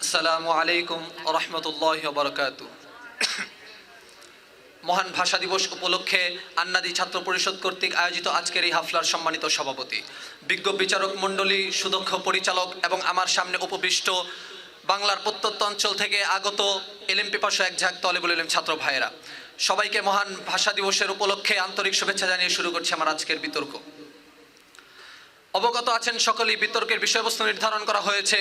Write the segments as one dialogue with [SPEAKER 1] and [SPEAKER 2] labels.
[SPEAKER 1] আসসালামু আলাইকুম রহমতুল্লাহ বারাকাতুহু। মহান ভাষা দিবস উপলক্ষে আন্নাদি ছাত্র পরিষদ কর্তৃক আয়োজিত আজকের এই হাফলার সম্মানিত সভাপতি, বিজ্ঞ বিচারক মণ্ডলী, সুদক্ষ পরিচালক এবং আমার সামনে উপবিষ্ট বাংলার প্রত্যন্ত অঞ্চল থেকে আগত এলএম পিপাসু এক ঝাঁক তলেবুল ইলম ছাত্র ভাইয়েরা, সবাইকে মহান ভাষা দিবসের উপলক্ষে আন্তরিক শুভেচ্ছা জানিয়ে শুরু করছি আমার আজকের বিতর্ক। অবগত আছেন সকলেই, বিতর্কের বিষয়বস্তু নির্ধারণ করা হয়েছে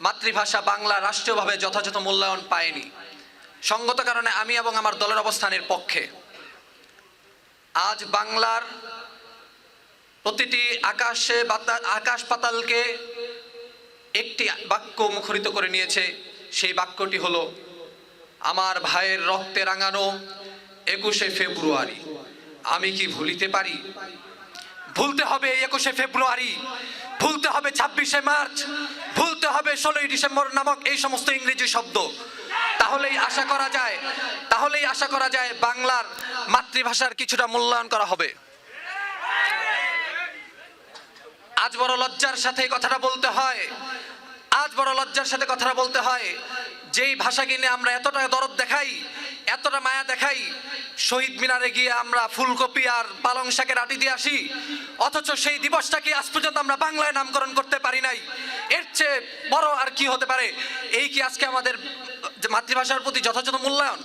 [SPEAKER 1] মাতৃভাষা বাংলা রাষ্ট্রীয়ভাবে যথাযথ মূল্যায়ন পায়নি। সঙ্গত কারণে আমি এবং আমার দলের অবস্থানের পক্ষে। আজ বাংলার প্রতিটি আকাশ পাতালকে একটি বাক্য মুখরিত করে নিয়েছে। সেই বাক্যটি হলো, আমার ভাইয়ের রক্তে রাঙানো 21শে ফেব্রুয়ারি আমি কি ভুলিতে পারি। ভুলতে হবে 21শে ফেব্রুয়ারি, ভুলতে হবে 26শে মার্চ, ভুলতে হবে 16ই ডিসেম্বর নামক এই সমস্ত ইংরেজি শব্দ। তাহলেই আশা করা যায় বাংলার মাতৃভাষার কিছুটা মূল্যায়ন করা হবে। আজ বড় লজ্জার সাথে কথাটা বলতে হয়, যেই ভাষাকে নিয়ে আমরা এতটা দরদ দেখাই, এতটা মায়া দেখাই, শহীদ মিনারে গিয়ে আমরা ফুলকপি আর পালং শাকের আটি দিয়ে আসি, অথচ সেই দিবসটাকে আজ পর্যন্ত আমরা বাংলায় নামকরণ করতে পারি নাই। এর চেয়ে বড় আর কি হতে পারে? এই কি আজকে আমাদের মাতৃভাষার প্রতি যথাযথ মূল্যায়ন?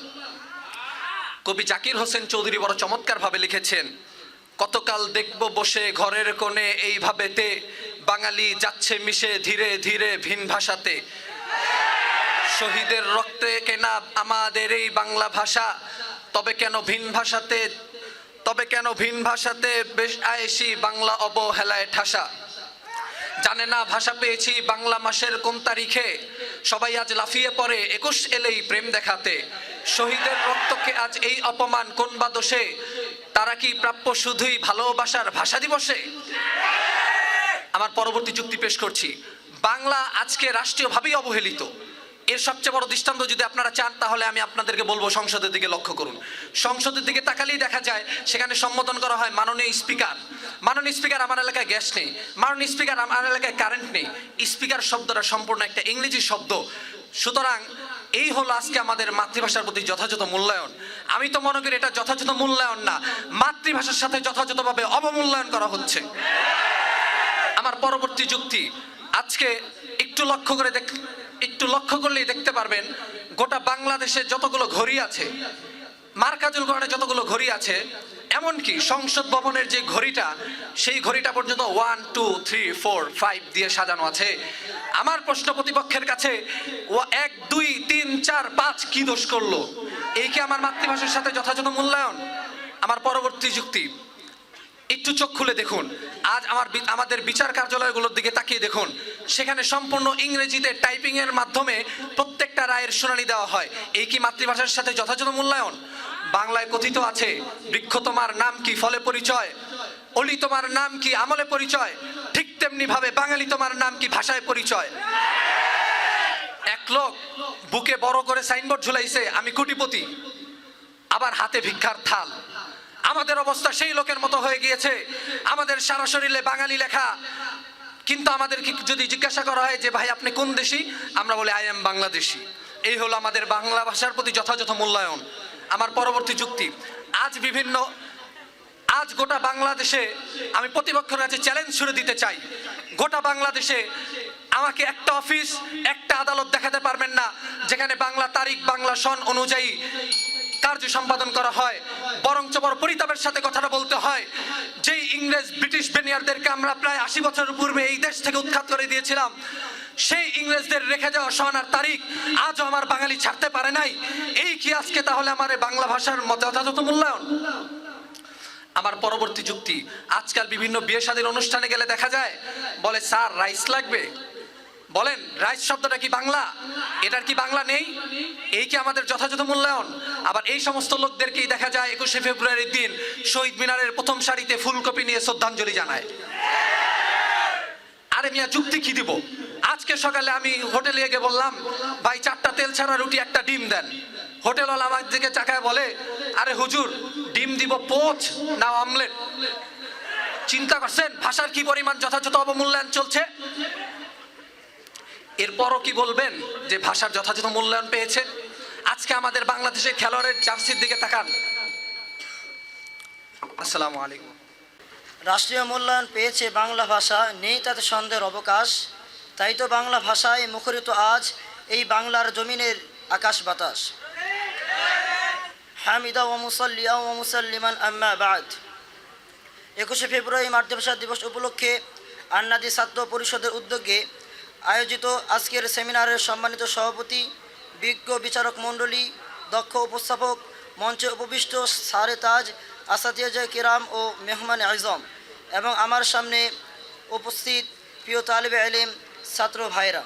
[SPEAKER 1] কবি জাকির হোসেন চৌধুরী বড় চমৎকার ভাবে লিখেছেন, কতকাল দেখব বসে ঘরের কোণে এইভাবেতে, বাঙালি যাচ্ছে মিশে ধীরে ধীরে ভিন ভাষাতে। শহীদের রক্তে কেনা আমাদের এই বাংলা ভাষা, তবে কেন ভিন ভাষাতে বেশ আয়েসি বাংলা অবহেলায় ঠাসা। জানে না ভাষা পেয়েছি বাংলা মাসের কোন তারিখে, সবাই আজ লাফিয়ে পড়ে 21 এলেই প্রেম দেখাতে। শহীদের রক্তকে আজ এই অপমান কোন বা দোষে, তারা কি প্রাপ্য শুধুই ভালোবাসার ভাষা দিবসে? আমার পরবর্তী যুক্তি পেশ করছি। বাংলা আজকে রাষ্ট্রীয়ভাবেই অবহেলিত। এর সবচেয়ে বড় দৃষ্টান্ত যদি আপনারা চান, তাহলে আমি আপনাদেরকে বলবো সংসদের দিকে লক্ষ্য করুন। সংসদের দিকে তাকালেই দেখা যায় সেখানে সম্বোধন করা হয় মাননীয় স্পিকার। মাননীয় স্পিকার, আমার এলাকায় গ্যাস নেই। মাননীয় স্পিকার, আমার এলাকায় কারেন্ট নেই। স্পিকার শব্দটা সম্পূর্ণ একটা ইংরেজি শব্দ। সুতরাং এই হলো আজকে আমাদের মাতৃভাষার প্রতি যথাযথ মূল্যায়ন। আমি তো মনে করি এটা যথাযথ মূল্যায়ন না, মাতৃভাষার সাথে যথাযথভাবে অবমূল্যায়ন করা হচ্ছে। আমার পরবর্তী যুক্তি, আজকে একটু লক্ষ্য করলেই দেখতে পারবেন গোটা বাংলাদেশে যতগুলো ঘড়ি আছে, মার্কাজুলকরণে যতগুলো ঘড়ি আছে, এমনকি সংসদ ভবনের যে ঘড়িটা, সেই ঘড়িটা পর্যন্ত 1 2 3 4 5 দিয়ে সাজানো আছে। আমার প্রশ্ন প্রতিপক্ষের কাছে, 1 2 3 4 5 কি দোষ করলো? এই কি আমার মাতৃভাষার সাথে যথাযথ মূল্যায়ন? আমার পরবর্তী যুক্তি, একটু চোখ খুলে দেখুন, আজ আমাদের বিচার কার্যালয়গুলোর দিকে তাকিয়ে দেখুন, সেখানে সম্পূর্ণ ইংরেজিতে টাইপিং এর মাধ্যমে প্রত্যেকটা রায়ের শুনানি দেওয়া হয়। এই কি মাতৃভাষার সাথে যথাযথ মূল্যায়ন? বাংলায় কথিত আছে, বৃক্ষ তোমার নাম কি ফলে পরিচয়, অলি তোমার নাম কি আমলে পরিচয়, ঠিক তেমনি ভাবে বাঙালি তোমার নাম কি ভাষায় পরিচয়। এক লোক বুকে বড় করে সাইনবোর্ড ঝুলাইছে, আমি কোটিপতি, আবার হাতে ভিক্ষার থাল। আমাদের অবস্থা সেই লোকের মতো হয়ে গিয়েছে, আমাদের সারা শরীরে বাঙালি লেখা, কিন্তু আমাদেরকে যদি জিজ্ঞাসা করা হয় যে ভাই আপনি কোন দেশি, আমরা বলি আই এম বাংলাদেশি। এই হলো আমাদের বাংলা ভাষার প্রতি যথাযথ মূল্যায়ন। আমার পরবর্তী যুক্তি, আজ গোটা বাংলাদেশে আমি প্রতিপক্ষের কাছে চ্যালেঞ্জ ছুড়ে দিতে চাই, গোটা বাংলাদেশে আমাকে একটা অফিস, একটা আদালত দেখাতে পারবেন না যেখানে বাংলা তারিখ, বাংলা সন অনুযায়ী কার্য সম্পাদন করা হয়। বরঞ্চ বড় পরিতাপের সাথে কথাটা বলতে হয়, যেই ইংরেজ ব্রিটিশ বেনিয়ারদেরকে আমরা প্রায় 80 বছর পূর্বে এই দেশ থেকে উৎখাত করে দিয়েছিলাম, সেই ইংরেজদের রেখে যাওয়া সন আর তারিখ আজও আমার বাঙালি ছাড়তে পারে নাই। এই কি আজকে তাহলে আমার বাংলা ভাষার যথাযথ মূল্যায়ন? আমার পরবর্তী যুক্তি, আজকাল বিভিন্ন বিয়ে শাদীর অনুষ্ঠানে গেলে দেখা যায় বলে স্যার রাইস লাগবে। বলেন, রাইস শব্দটা কি বাংলা? এটার কি বাংলা নেই? এই কি আমাদের যথাযথ মূল্যায়ন? আবার এই সমস্ত লোকদেরকেই দেখা যায় 21শে ফেব্রুয়ারির দিন শহীদ মিনারের প্রথম সারিতে ফুলকপি নিয়ে শ্রদ্ধাঞ্জলি জানায়। আরে মিয়া, যুক্তি কি দিব? আজকে সকালে আমি হোটেলে গিয়ে বললাম, ভাই 4টা তেল ছাড়া রুটি, 1টা ডিম দেন। হোটেলওয়ালা আমার দিকে চাকায় বলে, আরে হুজুর, ডিম দিব পোচ না অমলেট? চিন্তা করছেন ভাষার কি পরিমাণ যথাযথ অবমূল্যায়ন চলছে? এরপরও কি বলবেন যে ভাষার যথাযথ মূল্যায়ন পেয়েছে? আজকে আমাদের বাংলাদেশের খেলোয়াড়ের জার্সির দিকে তাকান। আসসালামু আলাইকুম।
[SPEAKER 2] রাষ্ট্রীয় মূল্যায়ন পেয়েছে বাংলা ভাষা, নেই তাতে সন্দেহের অবকাশ। তাই তো বাংলা ভাষায় মুখরিত আজ এই বাংলার জমিনের আকাশ বাতাস। হামিদা ও মুসাল্লিয়া ও মুসাল্লিমান আম্মা বাদ। 21শে ফেব্রুয়ারি মাতৃভাষা দিবস উপলক্ষে আন্নাদি ছাত্র পরিষদের উদ্যোগে আয়োজিত আজকের সেমিনারের সম্মানিত সভাপতি, বিজ্ঞ বিচারক মণ্ডলী, দক্ষ উপস্থাপক, মঞ্চে উপবিষ্ট সারে তাজ, আসাতিয়াজে কিরাম ও মেহমান আজম এবং আমার সামনে উপস্থিত প্রিয় তালিবে ইলম ছাত্র ভাইরা,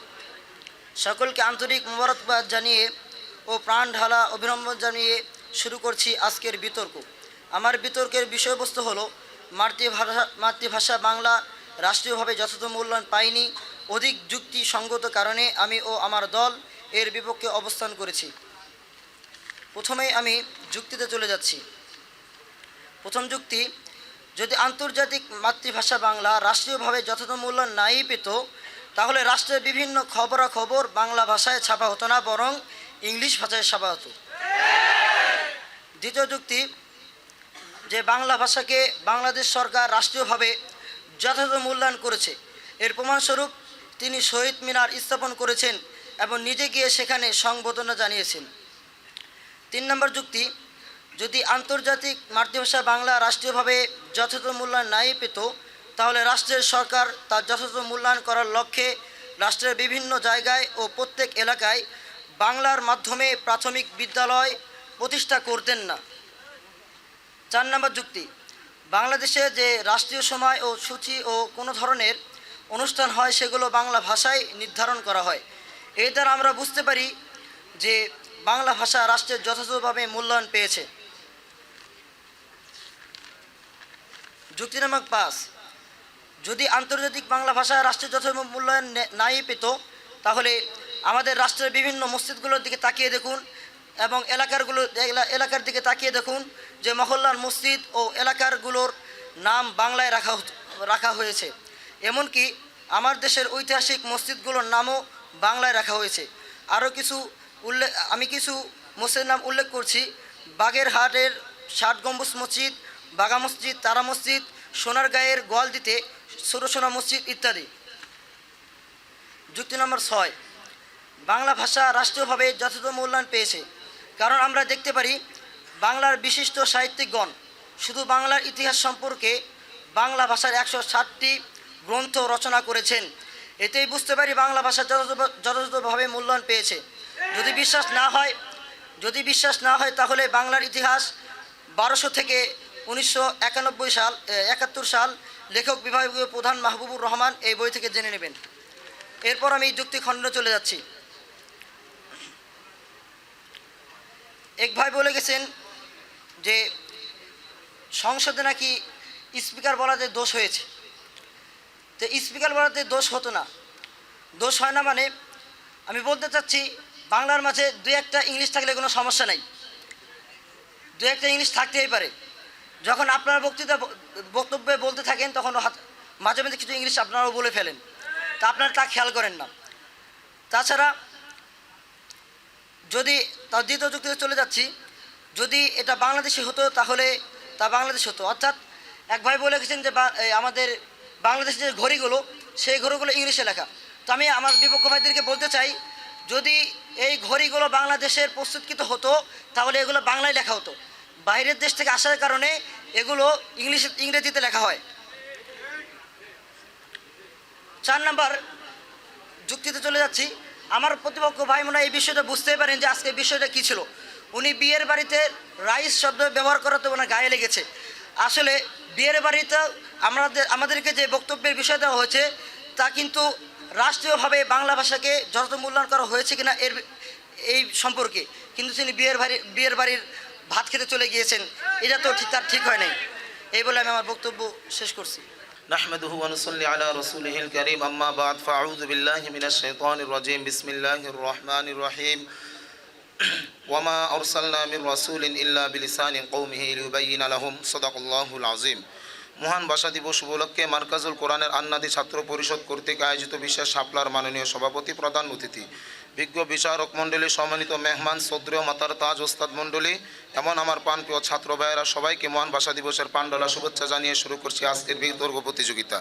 [SPEAKER 2] সকলকে আন্তরিক মোবারকবাদ জানিয়ে ও প্রাণ ঢালা অভিনন্দন জানিয়ে শুরু করছি আজকের বিতর্ক। আমার বিতর্কের বিষয়বস্তু হলো মাতৃভাষা বাংলা রাষ্ট্রীয়ভাবে যথাযথ মূল্যায়ন পায়নি। অধিক যুক্তিসঙ্গত কারণে আমি ও আমার দল এর বিপক্ষে অবস্থান করেছি। প্রথমেই আমি যুক্তিতে চলে যাচ্ছি। প্রথম যুক্তি, যদি আন্তর্জাতিক মাতৃভাষা বাংলা রাষ্ট্রীয়ভাবে যথাযথ মূল্যায়ন নাই পেত, তাহলে রাষ্ট্রের বিভিন্ন খবরাখবর বাংলা ভাষায় ছাপা হতো না, বরং ইংলিশ ভাষায় ছাপা হতো। দ্বিতীয় যুক্তি, যে বাংলা ভাষাকে বাংলাদেশ সরকার রাষ্ট্রীয়ভাবে যথাযথ মূল্যায়ন করেছে, এর প্রমাণস্বরূপ তিনি শহীদ মিনার স্থাপন করেছেন এবং নিজে গিয়ে সেখানে সংবর্ধনা জানিয়েছেন। 3 নম্বর যুক্তি, যদি আন্তর্জাতিক মাতৃভাষা বাংলা রাষ্ট্রীয়ভাবে যথাযথ মূল্যায়ন নাই পেত, তাহলে রাষ্ট্রের সরকার তার যথাযথ মূল্যায়ন করার লক্ষ্যে রাষ্ট্রের বিভিন্ন জায়গায় ও প্রত্যেক এলাকায় বাংলার মাধ্যমে প্রাথমিক বিদ্যালয় প্রতিষ্ঠা করতেন না। 4 নম্বর যুক্তি, বাংলাদেশে যে রাষ্ট্রীয় সময় ও সূচি ও কোনো ধরনের অনুষ্ঠান হয়, সেগুলো বাংলা ভাষায় নির্ধারণ করা হয়। এর দ্বারা আমরা বুঝতে পারি যে বাংলা ভাষা রাষ্ট্রের যথাযথভাবে মূল্যায়ন পেয়েছে। যুক্তি নম্বর 5, যদি আন্তর্জাতিক বাংলা ভাষা রাষ্ট্রের যথাযথ মূল্যায়ন নাই পেত, তাহলে আমাদের রাষ্ট্রের বিভিন্ন মসজিদগুলোর দিকে তাকিয়ে দেখুন এবং এলাকার দিকে তাকিয়ে দেখুন যে মহল্লার মসজিদ ও এলাকারগুলোর নাম বাংলায় রাখা হয়েছে। এমনকি আমার দেশের ঐতিহাসিক মসজিদগুলোর নামও বাংলায় রাখা হয়েছে। আরও আমি কিছু মসজিদের নাম উল্লেখ করছি: বাগেরহাটের 60 গম্বুজ মসজিদ, বাগা মসজিদ, তারা মসজিদ, সোনারগাঁয়ের গোয়ালদিতে সুরসোনা মসজিদ ইত্যাদি। যুক্তি নম্বর 6, বাংলা ভাষা রাষ্ট্রীয়ভাবে যথাযথ মূল্যায়ন পেয়েছে কারণ আমরা দেখতে পারি বাংলার বিশিষ্ট সাহিত্যিকগণ শুধু বাংলার ইতিহাস সম্পর্কে বাংলা ভাষার 160টি গ্রন্থ রচনা করেছেন। এতেই বুঝতে পারি বাংলা ভাষা যথাযথভাবে মূল্যায়ন পেয়েছে। যদি বিশ্বাস না হয় তাহলে বাংলার ইতিহাস 1200 থেকে 1971 সাল লেখক বিভাগীয় প্রধান মাহবুবুর রহমান এই বই থেকে জেনে নেবেন। এরপর আমি যুক্তি খণ্ডনে চলে যাচ্ছি। এক ভাই বলে গেছেন যে সংসদে নাকি স্পিকার বলাতে দোষ হয়েছে। তো স্পিকার বলাতে দোষ হতো না, দোষ হয় না মানে আমি বলতে চাচ্ছি বাংলার মাঝে 2-1টা ইংলিশ থাকলে কোনো সমস্যা নাই, 2-1টা ইংলিশ থাকতেই পারে। যখন আপনারা বক্তব্যে বলতে থাকেন তখন মাঝে মাঝে কিছু ইংলিশ আপনারাও বলে ফেলেন, তা আপনারা তা খেয়াল করেন না। তাছাড়া যদি তার দ্বিতীয় যুক্তিতে চলে যাচ্ছি, যদি এটা বাংলাদেশে হতো তাহলে তা বাংলাদেশ হতো। অর্থাৎ এক ভাই বলে গেছেন যে আমাদের বাংলাদেশের যে ঘড়িগুলো, সেই ঘড়িগুলো ইংলিশে লেখা। তো আমি আমার বিপক্ষ ভাইদেরকে বলতে চাই, যদি এই ঘড়িগুলো বাংলাদেশের প্রস্তুতকৃত হতো তাহলে এগুলো বাংলায় লেখা হতো। বাইরের দেশ থেকে আসার কারণে এগুলো ইংরেজিতে লেখা হয়। 4 নম্বর যুক্তিতে চলে যাচ্ছি। আমার প্রতিপক্ষ ভাই মনে হয় এই বিষয়টা বুঝতেই পারেন যে আজকে বিষয়টা কী ছিল। উনি বিয়ের বাড়িতে রাইস শব্দ ব্যবহার করাতে ওনার গায়ে লেগেছে। আসলে বিয়ের বাড়িতে আমাদেরকে যে বক্তব্যের বিষয় দেওয়া হয়েছে তা কিন্তু রাষ্ট্রীয়ভাবে বাংলা ভাষাকে যথাযথ মূল্যায়ন করা হয়েছে কিনা এই সম্পর্কে, কিন্তু তিনি বিয়ের বাড়ির ভাত খেতে চলে গিয়েছেন, এটা তো তার ঠিক হয় নাই। এই বলে আমি আমার বক্তব্য শেষ করছি।
[SPEAKER 3] نحمده ونصلي على رسوله الكريم أما بعد فأعوذ بالله من الشيطان الرجيم بسم الله الرحمن الرحيم وما أرسلنا من رسول إلا بلسان قومه ليبين لهم صدق الله العظيم মহান ভাষা দিবস উপলক্ষে মার্কাজুল কোরআনের আন্নাদি ছাত্র পরিষদ কর্তৃক আয়োজিত বিশেষ শাপলার মাননীয় সভাপতি, প্রধান অতিথি, বিজ্ঞ বিচারক মণ্ডলী, সম্মানিত মেহমান, শ্রদ্ধেয় মাতার তাজ ওস্তাদ মণ্ডলী, এমন আমার প্রাণপ্রিয় ছাত্র ভাইয়েরা, সবাইকে মহান ভাষা দিবসের পান্ডলা শুভেচ্ছা জানিয়ে শুরু করছি আজকের বিতর্ক প্রতিযোগিতা।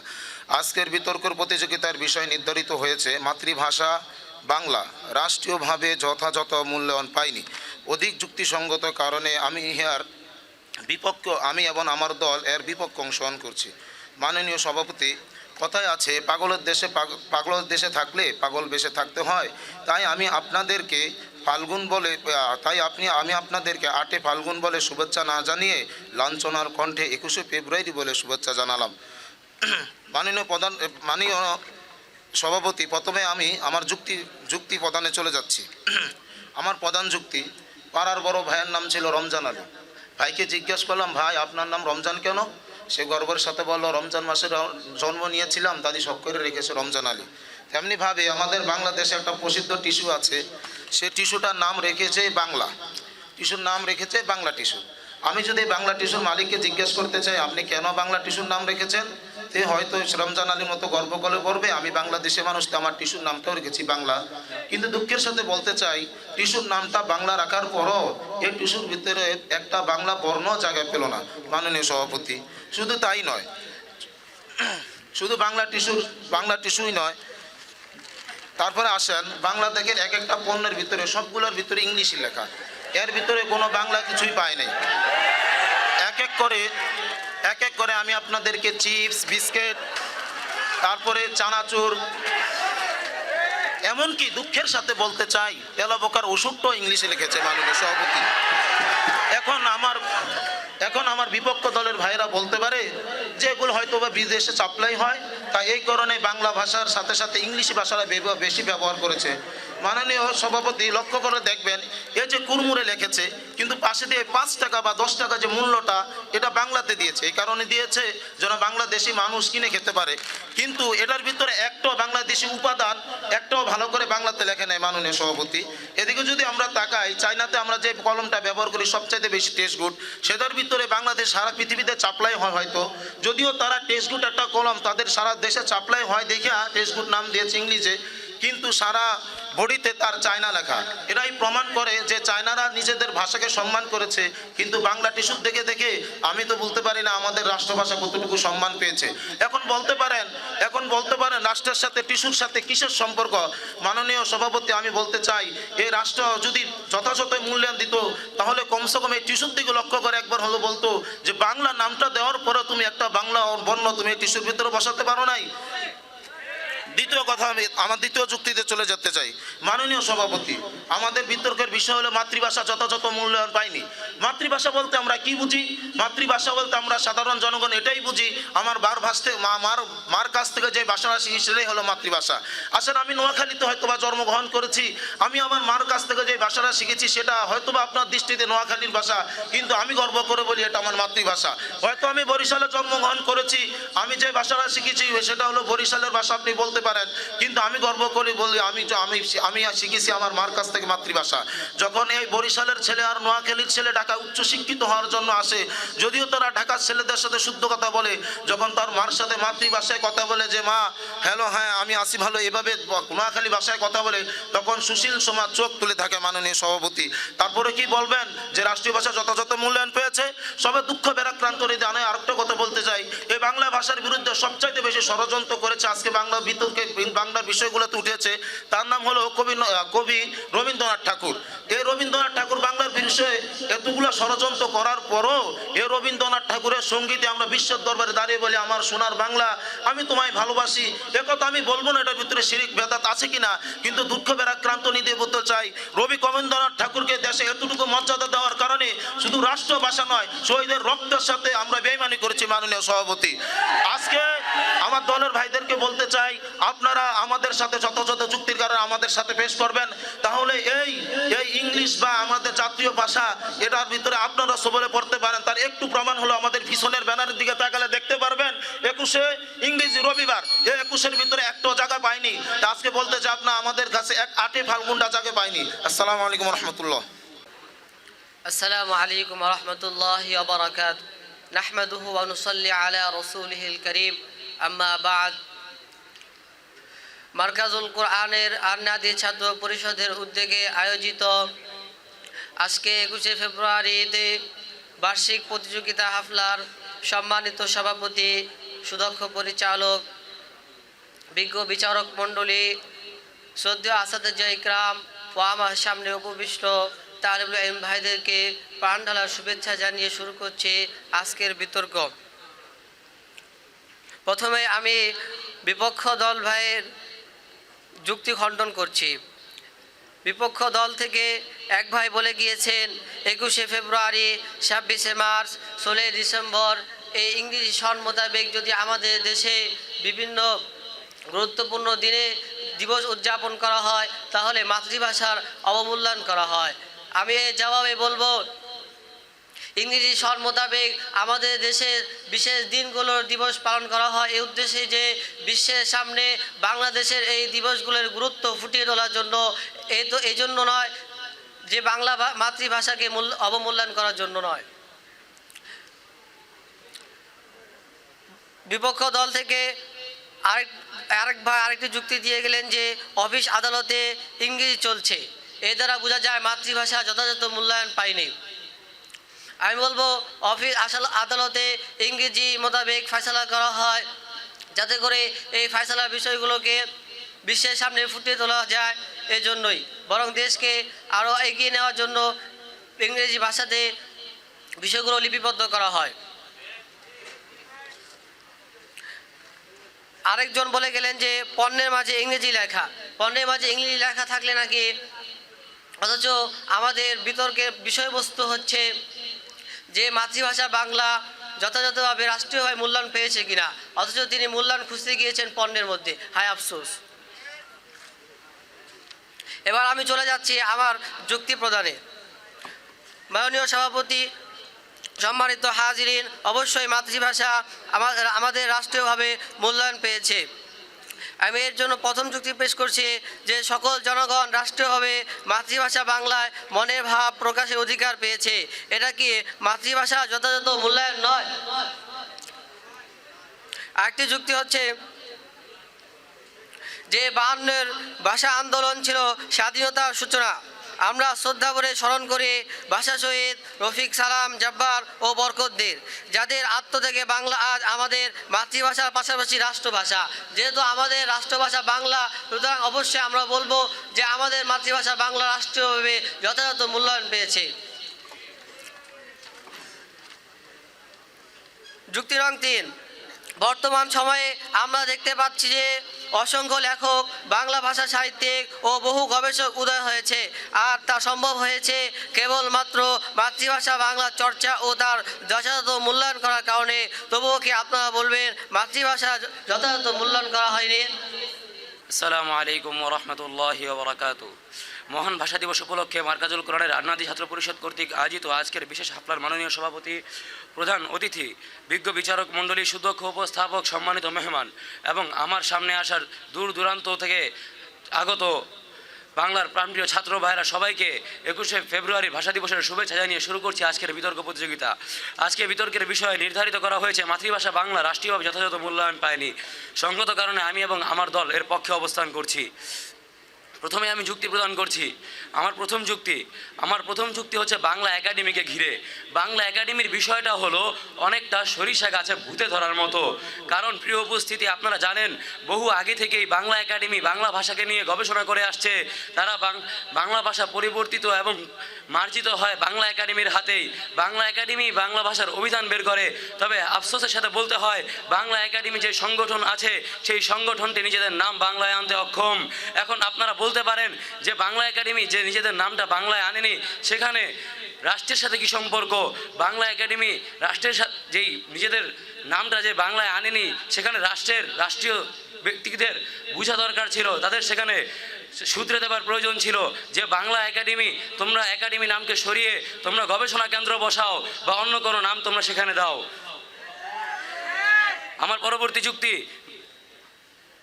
[SPEAKER 3] আজকের বিতর্কের প্রতিযোগিতার বিষয় নির্ধারিত হয়েছে মাতৃভাষা বাংলা রাষ্ট্রীয়ভাবে যথাযথ মূল্যায়ন পায়নি। অধিক যুক্তিসঙ্গত কারণে আমি এবং আমার দল এর বিপক্ষ অংশগ্রহণ করছি। মাননীয় সভাপতি, কথায় আছে পাগলের দেশে থাকলে পাগল বেশে থাকতে হয়। তাই আমি আপনাদেরকে আমি আপনাদেরকে 8 ফাল্গুন বলে শুভেচ্ছা না জানিয়ে লাঞ্ছনার কণ্ঠে 21 ফেব্রুয়ারি বলে শুভেচ্ছা জানালাম। মাননীয় সভাপতি, প্রথমে আমি আমার যুক্তি প্রদানে চলে যাচ্ছি। আমার প্রধান যুক্তি, পাড়ার বড় ভাইয়ের নাম ছিল রমজান আলী। ভাইকে জিজ্ঞেস করলাম, ভাই আপনার নাম রমজান কেন? সে গর্বের সাথে বলল, রমজান মাসে জন্ম নিয়েছিলাম, দাদি শখ করে রেখেছে রমজান আলী। তেমনিভাবে আমাদের বাংলাদেশে একটা প্রসিদ্ধ টিস্যু আছে, সে টিস্যুটার নাম রেখেছে বাংলা। টিস্যুর নাম রেখেছে বাংলা টিস্যু। আমি যদি বাংলা টিস্যুর মালিককে জিজ্ঞেস করতে চাই আপনি কেন বাংলা টিস্যুর নাম রেখেছেন, তে হয়তো রমজান আলীর মতো গর্ব করে বলবে আমি বাংলাদেশের মানুষকে আমার টিস্যুর নামটাও রেখেছি বাংলা। কিন্তু দুঃখের সাথে বলতে চাই, টিস্যুর নামটা বাংলা রাখার পরও এই টিস্যুর ভিতরে একটা বাংলা বর্ণ জায়গা পেল না। মাননীয় সভাপতি, শুধু তাই নয়, শুধু বাংলা টিস্যুই নয়, তারপরে আসেন বাংলা দেখেন এক একটা পণ্যের ভিতরে সবগুলোর ভিতরে ইংলিশই লেখা, এর ভিতরে কোনো বাংলা কিছুই পায় নাই। এক এক করে আমি আপনাদেরকে চিপস, বিস্কিট, তারপরে চানাচুর, এমনকি দুঃখের সাথে বলতে চাই তেলাপোকার ওষুধটাও ইংলিশে লিখেছে মাননীয় সভাপতি। এখন আমার বিপক্ষ দলের ভাইরা বলতে পারে যে এগুলো হয়তো বা বিদেশে সাপ্লাই হয়, তাই এই কারণে বাংলা ভাষার সাথে সাথে ইংলিশ ভাষাটা বেশি ব্যবহার করেছে। মাননীয় সভাপতি, লক্ষ্য করে দেখবেন এই যে কুরমুরে লিখেছে, কিন্তু পাশে দিয়ে 5 টাকা বা 10 টাকা যে মূল্যটা, এটা বাংলাতে দিয়েছে। এই কারণে দিয়েছে যেন বাংলাদেশি মানুষ কিনে খেতে পারে, কিন্তু এটার ভিতরে একটাও বাংলাদেশি উপাদান একটাও ভালো করে বাংলাতে লেখে নেয়। মাননীয় সভাপতি, এদিকে যদি আমরা তাকাই, চায়নাতে আমরা যে কলমটা ব্যবহার করি সবচাইতে বেশি টেস্ট গুড, সেটার ভিতরে বাংলাদেশ সারা পৃথিবীতে সাপ্লাই হয় হয়তো, যদিও তারা টেস্ট গুড একটা কলম তাদের সারা দেশে সাপ্লাই হয় দেখে টেস্ট গুড নাম দিয়েছে ইংলিশে, কিন্তু সারা বডিতে তার চায়না লেখা। এটাই প্রমাণ করে যে চায়নারা নিজেদের ভাষাকে সম্মান করেছে, কিন্তু বাংলা টিস্যু দেখে আমি তো বলতে পারি না আমাদের রাষ্ট্রভাষা কতটুকু সম্মান পেয়েছে। এখন বলতে পারেন রাষ্ট্রের সাথে টিস্যুর সাথে কিসের সম্পর্ক? মাননীয় সভাপতি, আমি বলতে চাই এই রাষ্ট্র যদি যথাযথ মূল্যায়ন দিত, তাহলে কমসে কম এই টিস্যুর দিকে লক্ষ্য করে একবার হলো বলতো যে বাংলা নামটা দেওয়ার পরে তুমি একটা বাংলা বর্ণ তুমি টিস্যুর ভিতরে বসাতে পারো নাই। দ্বিতীয় কথা, আমি আমার দ্বিতীয় যুক্তিতে চলে যেতে চাই। মাননীয় সভাপতি, আমাদের বিতর্কের বিষয় হলো মাতৃভাষা যথাযথ মূল্যায়ন পায়নি। মাতৃভাষা বলতে আমরা কি বুঝি? মাতৃভাষা বলতে আমরা সাধারণ জনগণ এটাই বুঝি, আমার মার কাছ থেকে যে ভাষাটা শিখি সেটাই হলো মাতৃভাষা। আসলে আমি নোয়াখালীতে হয়তোবা জন্মগ্রহণ করেছি, আমি আমার মার কাছ থেকে যে ভাষাটা শিখেছি সেটা হয়তোবা আপনার দৃষ্টিতে নোয়াখালীর ভাষা, কিন্তু আমি গর্ব করে বলি এটা আমার মাতৃভাষা। হয়তো আমি বরিশালে জন্মগ্রহণ করেছি, আমি যে ভাষাটা শিখেছি সেটা হলো বরিশালের ভাষা, আপনি বলতে পারেন, কিন্তু আমি গর্ব করে বলি আমি শিখেছি আমার মার কাছ থেকে মাতৃভাষা। যখন এই বরিশালের ছেলে আর নোয়াখালীর ছেলে ঢাকা উচ্চশিক্ষিত হওয়ার জন্য আসে, যদিও তারা ঢাকার ছেলেদের সাথে শুদ্ধ কথা বলে, যখন তার মার সাথে মাতৃভাষায় কথা বলে যে মা হ্যালো হ্যাঁ আমি আসি ভালো, এভাবে নোয়াখালী ভাষায় কথা বলে, তখন সুশীল সমাজ চোখ তুলে থাকে। মাননীয় সভাপতি, তারপরে কি বলবেন যে রাষ্ট্রীয় ভাষা যথাযথ মূল্যায়ন পেয়েছে? সবে দুঃখ বেরাক্রান্ত হৃদয়। আমি আরেকটা কথা বলতে চাই, এই বাংলা ভাষার বিরুদ্ধে সবচাইতে বেশি ষড়যন্ত্র করেছে আজকে বাংলা বিতর্কে বাংলার বিষয়গুলোতে উঠেছে, তার নাম হলো কবি রবীন্দ্রনাথ ঠাকুর। এই রবীন্দ্রনাথ ঠাকুর বাংলার বিষয়ে এতগুলো ষড়যন্ত্র করার পরও এই রবীন্দ্রনাথ ঠাকুরের সঙ্গীতে আমরা বিশ্বের দরবারে দাঁড়িয়ে বলি আমার সোনার বাংলা, আমি তোমায় ভালোবাসি। একথা আমি বলবো না এটার ভিতরে শিরিক বেদাত আছে কিনা, কিন্তু দুঃখ বেরাক্রান্ত নিতে বলতে চাই রবীন্দ্রনাথ ঠাকুরকে দেশে এতটুকু মর্যাদা দেওয়ার কারণে শুধু রাষ্ট্র ভাষা নয়, শহীদের রক্তের সাথে আমরা বেইমানি করেছি। মাননীয় সভাপতি, আজকে আমার দলের ভাইদেরকে বলতে চাই আপনারা আমাদের সাথে যথাযথ যুক্তির কারণে আমাদের সাথে পেশ করবেন, তাহলে এই ইংলিশ বা আমাদের জাতীয় ভাষা এটার ভিতরে আপনারা সবলে পড়তে পারেন। তার একটু প্রমাণ হলো আমাদের পিছনের ব্যানারের দিকে তাকালে দেখতে পারবেন 21শে ইংরেজি রবিবার, এই 21-এর ভিতরে একটাও জায়গা পাইনি। তা আজকে বলতে চাই আপনার আমাদের কাছে 8 ফাল্গুনটা জায়গা পাইনি। আসসালামু আলাইকুম রহমতুল্লাহ।
[SPEAKER 4] আসসালামু আলাইকুম রহমতুল্লাহ ওয়া বারাকাতুহু। نحمده ونصلي على رسوله الكريم أما بعد মার্কাজুল কোরআনের আন্নাদি ছাত্র পরিষদের উদ্যোগে আয়োজিত আজকে 21 ফেব্রুয়ারিতে বার্ষিক প্রতিযোগিতা হাফলার সম্মানিত সভাপতি, সুদক্ষ পরিচালক, বিজ্ঞ বিচারক মণ্ডলী, শ্রদ্ধেয় আসাদুজ্জা ইকরাম ও আমার সামনে উপবিষ্ট তালিবুল ইলম ভাইদেরকে প্রাণ ঢালার শুভেচ্ছা জানিয়ে শুরু করছি আজকের বিতর্ক। প্রথমে আমি বিপক্ষ দল ভাইয়ের যুক্তি খণ্ডন করছি। বিপক্ষ দল থেকে এক ভাই বলে গিয়েছেন 21শে ফেব্রুয়ারি, 26শে মার্চ, 16 ডিসেম্বর এই ইংরেজি সন মোতাবেক যদি আমাদের দেশে বিভিন্ন গুরুত্বপূর্ণ দিনে দিবস উদযাপন করা হয় তাহলে মাতৃভাষার অবমূল্যায়ন করা হয়। আমি এর জবাবে বলবো, ইংরেজি সন মোতাবেক আমাদের দেশের বিশেষ দিনগুলোর দিবস পালন করা হয় এই উদ্দেশ্যে যে বিশ্বের সামনে বাংলাদেশের এই দিবসগুলোর গুরুত্ব ফুটিয়ে তোলার জন্য, এই জন্য নয় যে বাংলা মাতৃভাষাকে অবমূল্যায়ন করার জন্য নয়। বিপক্ষ দল থেকে আরেক ভাই আরেকটি যুক্তি দিয়ে গেলেন যে অফিস আদালতে ইংরেজি চলছে, এর দ্বারা বোঝা যায় মাতৃভাষা যথাযথ মূল্যায়ন পায়নি। আমি বলবো অফিস আদালতে ইংরেজি মোতাবেক ফয়সালা করা হয় যাতে করে এই ফয়সালার বিষয়গুলোকে বিশ্বের সামনে ফুটিয়ে তোলা যায়, এই জন্যই বরং দেশকে আরও এগিয়ে নেওয়ার জন্য ইংরেজি ভাষাতে বিষয়গুলো লিপিবদ্ধ করা হয়। আরেকজন বলে গেলেন যে পণ্যের মাঝে ইংরেজি লেখা, পণ্যের মাঝে ইংরেজি লেখা থাকলে নাকি, অথচ আমাদের বিতর্কের বিষয়বস্তু হচ্ছে যে মাতৃভাষা বাংলা যথাযথভাবে রাষ্ট্রীয়ভাবে মূল্যায়ন পেয়েছে কিনা, অথচ তিনি মূল্যায়ন খুঁজতে গিয়েছেন পণ্যের মধ্যে। হায় আফসোস। এবার আমি চলে যাচ্ছি আমার যুক্তি প্রদানে। মাননীয় সভাপতি, সম্মানিত হাজিরিন, অবশ্যই মাতৃভাষা আমাদের রাষ্ট্রীয়ভাবে মূল্যায়ন পেয়েছে। আমি এর জন্য প্রথম যুক্তি পেশ করছি যে সকল জনগণ রাষ্ট্রীয়ভাবে মাতৃভাষা বাংলায় মনের ভাব প্রকাশের অধিকার পেয়েছে। এটা কি মাতৃভাষা যথাযথ মূল্যায়ন নয়? আরেকটি যুক্তি হচ্ছে যে 52-এর ভাষা আন্দোলন ছিল স্বাধীনতার সূচনা। আমরা শ্রদ্ধা করে স্মরণ করি ভাষা শহীদ রফিক, সালাম, জব্বার ও বরকতদের, যাদের আত্মত্যাগে বাংলা আজ আমাদের মাতৃভাষার পাশাপাশি রাষ্ট্রভাষা। যেহেতু আমাদের রাষ্ট্রভাষা বাংলা, সুতরাং অবশ্যই আমরা বলবো যে আমাদের মাতৃভাষা বাংলা রাষ্ট্রীয়ভাবে যথাযথ মূল্যায়ন পেয়েছে। যুক্তি রং 3, বর্তমান সময়ে আমরা দেখতে পাচ্ছি যে অসংখ্য লেখক, বাংলা ভাষা সাহিত্যিক ও বহু গবেষক উদয় হয়েছে, আর তা সম্ভব হয়েছে কেবলমাত্র মাতৃভাষা বাংলা চর্চা ও তার যথাযথ মূল্যায়ন করার কারণে। তবুও কি আপনারা বলবেন মাতৃভাষা যথাযথ মূল্যায়ন করা হয়নি?
[SPEAKER 5] আসসালামু আলাইকুম ওয়া রাহমাতুল্লাহি ওয়া বারাকাতুহু। মহান ভাষা দিবস উপলক্ষে মার্কাজুল কোরআনের আন্নাদি ছাত্র পরিষদ কর্তৃক আয়োজিত আজকের বিশেষ হাফলার মাননীয় সভাপতি, প্রধান অতিথি, বিজ্ঞ বিচারক মণ্ডলী, সুদক্ষ উপস্থাপক, সম্মানিত মেহমান এবং আমার সামনে আসার দূর দূরান্ত থেকে আগত বাংলার প্রাণপ্রিয় ছাত্র ভাইরা সবাইকে 21শে ফেব্রুয়ারি ভাষা দিবসের শুভেচ্ছা জানিয়ে শুরু করছি আজকের বিতর্ক প্রতিযোগিতা। আজকে বিতর্কের বিষয় নির্ধারিত করা হয়েছে মাতৃভাষা বাংলা রাষ্ট্রীয়ভাবে যথাযথ মূল্যায়ন পায়নি। সঙ্গত কারণে আমি এবং আমার দল এর পক্ষে অবস্থান করছি। প্রথমে আমি যুক্তি প্রদান করছি। আমার প্রথম যুক্তি হচ্ছে বাংলা একাডেমিকে ঘিরে। বাংলা একাডেমির বিষয়টা হলো অনেকটা সরিষা গাছে ভূতে ধরার মতো। কারণ প্রিয় উপস্থিতি, আপনারা জানেন বহু আগে থেকেই বাংলা একাডেমি বাংলা ভাষাকে নিয়ে গবেষণা করে আসছে। তারা বাংলা ভাষা পরিবর্তিত এবং মার্জিত হয় বাংলা একাডেমির হাতেই। বাংলা একাডেমি বাংলা ভাষার অভিধান বের করে। তবে আফসোসের সাথে বলতে হয়, বাংলা একাডেমি যে সংগঠন আছে সেই সংগঠনটি নিজেদের নাম বাংলায় আনতে অক্ষম। এখন আপনারা বলতে পারেন যে বাংলা একাডেমি যে নিজেদের নামটা বাংলায় আনেনি, সেখানে রাষ্ট্রের সাথে কি সম্পর্ক? বাংলা একাডেমি রাষ্ট্রের সাথে যেই নিজেদের নামটা যে বাংলায় আনেনি, সেখানে রাষ্ট্রীয় ব্যক্তিদের বোঝা দরকার ছিল, তাদের সেখানে সূত্রে দেবার প্রয়োজন ছিল যে বাংলা একাডেমি, তোমরা একাডেমি নামকে সরিয়ে তোমরা গবেষণা কেন্দ্র বসাও বা অন্য কোনো নাম তোমরা সেখানে দাও। আমার পরবর্তী যুক্তি,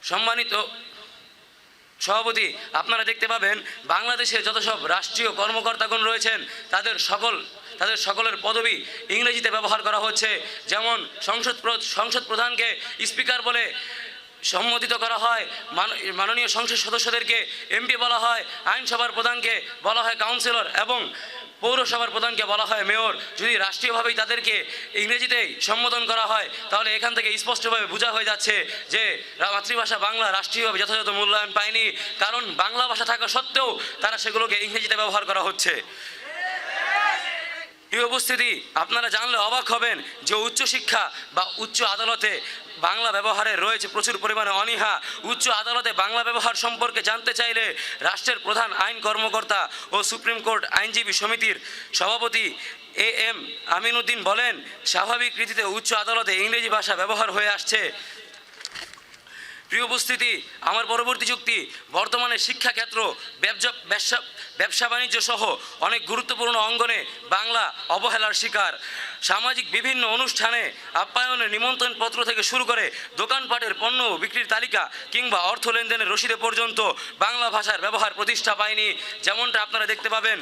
[SPEAKER 5] সম্মানিত সভাপতি, আপনারা দেখতে পাবেন বাংলাদেশে যত সব রাষ্ট্রীয় কর্মকর্তাগণ রয়েছেন তাদের তাদের সকলের পদবি ইংরেজিতে ব্যবহার করা হচ্ছে। যেমন সংসদ প্রধানকে স্পিকার বলে সম্বোধিত করা হয়, মাননীয় সংসদ সদস্যদেরকে এমপি বলা হয়, আইনসভার প্রধানকে বলা হয় কাউন্সিলর এবং পৌরসভার প্রধানকে বলা হয় মেয়র। যদি রাষ্ট্রীয়ভাবেই তাদেরকে ইংরেজিতেই সম্বোধন করা হয় তাহলে এখান থেকে স্পষ্টভাবে বোঝা হয়ে যাচ্ছে যে মাতৃভাষা বাংলা রাষ্ট্রীয়ভাবে যথাযথ মূল্যায়ন পায়নি, কারণ বাংলা ভাষা থাকা সত্ত্বেও তারা সেগুলোকে ইংরেজিতে ব্যবহার করা হচ্ছে। এই উপস্থিতি আপনারা জানলে অবাক হবেন যে উচ্চশিক্ষা বা উচ্চ আদালতে বাংলা ব্যবহারে রয়েছে প্রচুর পরিমাণে অনীহা। উচ্চ আদালতে বাংলা ব্যবহার সম্পর্কে জানতে চাইলে রাষ্ট্রের প্রধান আইন কর্মকর্তা ও সুপ্রিম কোর্ট আইনজীবী সমিতির সভাপতি AM আমিনুদ্দিন বলেন, স্বাভাবিক রীতিতে উচ্চ আদালতে ইংরেজি ভাষা ব্যবহার হয়ে আসছে। প্রিয় উপস্থিতি, আমার পরবর্তী যুক্তি, বর্তমানে শিক্ষাক্ষেত্র, ব্যবসা বাণিজ্য সহ অনেক গুরুত্বপূর্ণ অঙ্গনে বাংলা অবহেলার শিকার। সামাজিক বিভিন্ন অনুষ্ঠানে আপ্যায়নের নিমন্ত্রণপত্র থেকে শুরু করে দোকানপাটের পণ্য বিক্রির তালিকা কিংবা অর্থ লেনদেনের রসিদে পর্যন্ত বাংলা ভাষার ব্যবহার প্রতিষ্ঠা পায়নি। যেমনটা আপনারা দেখতে পাবেন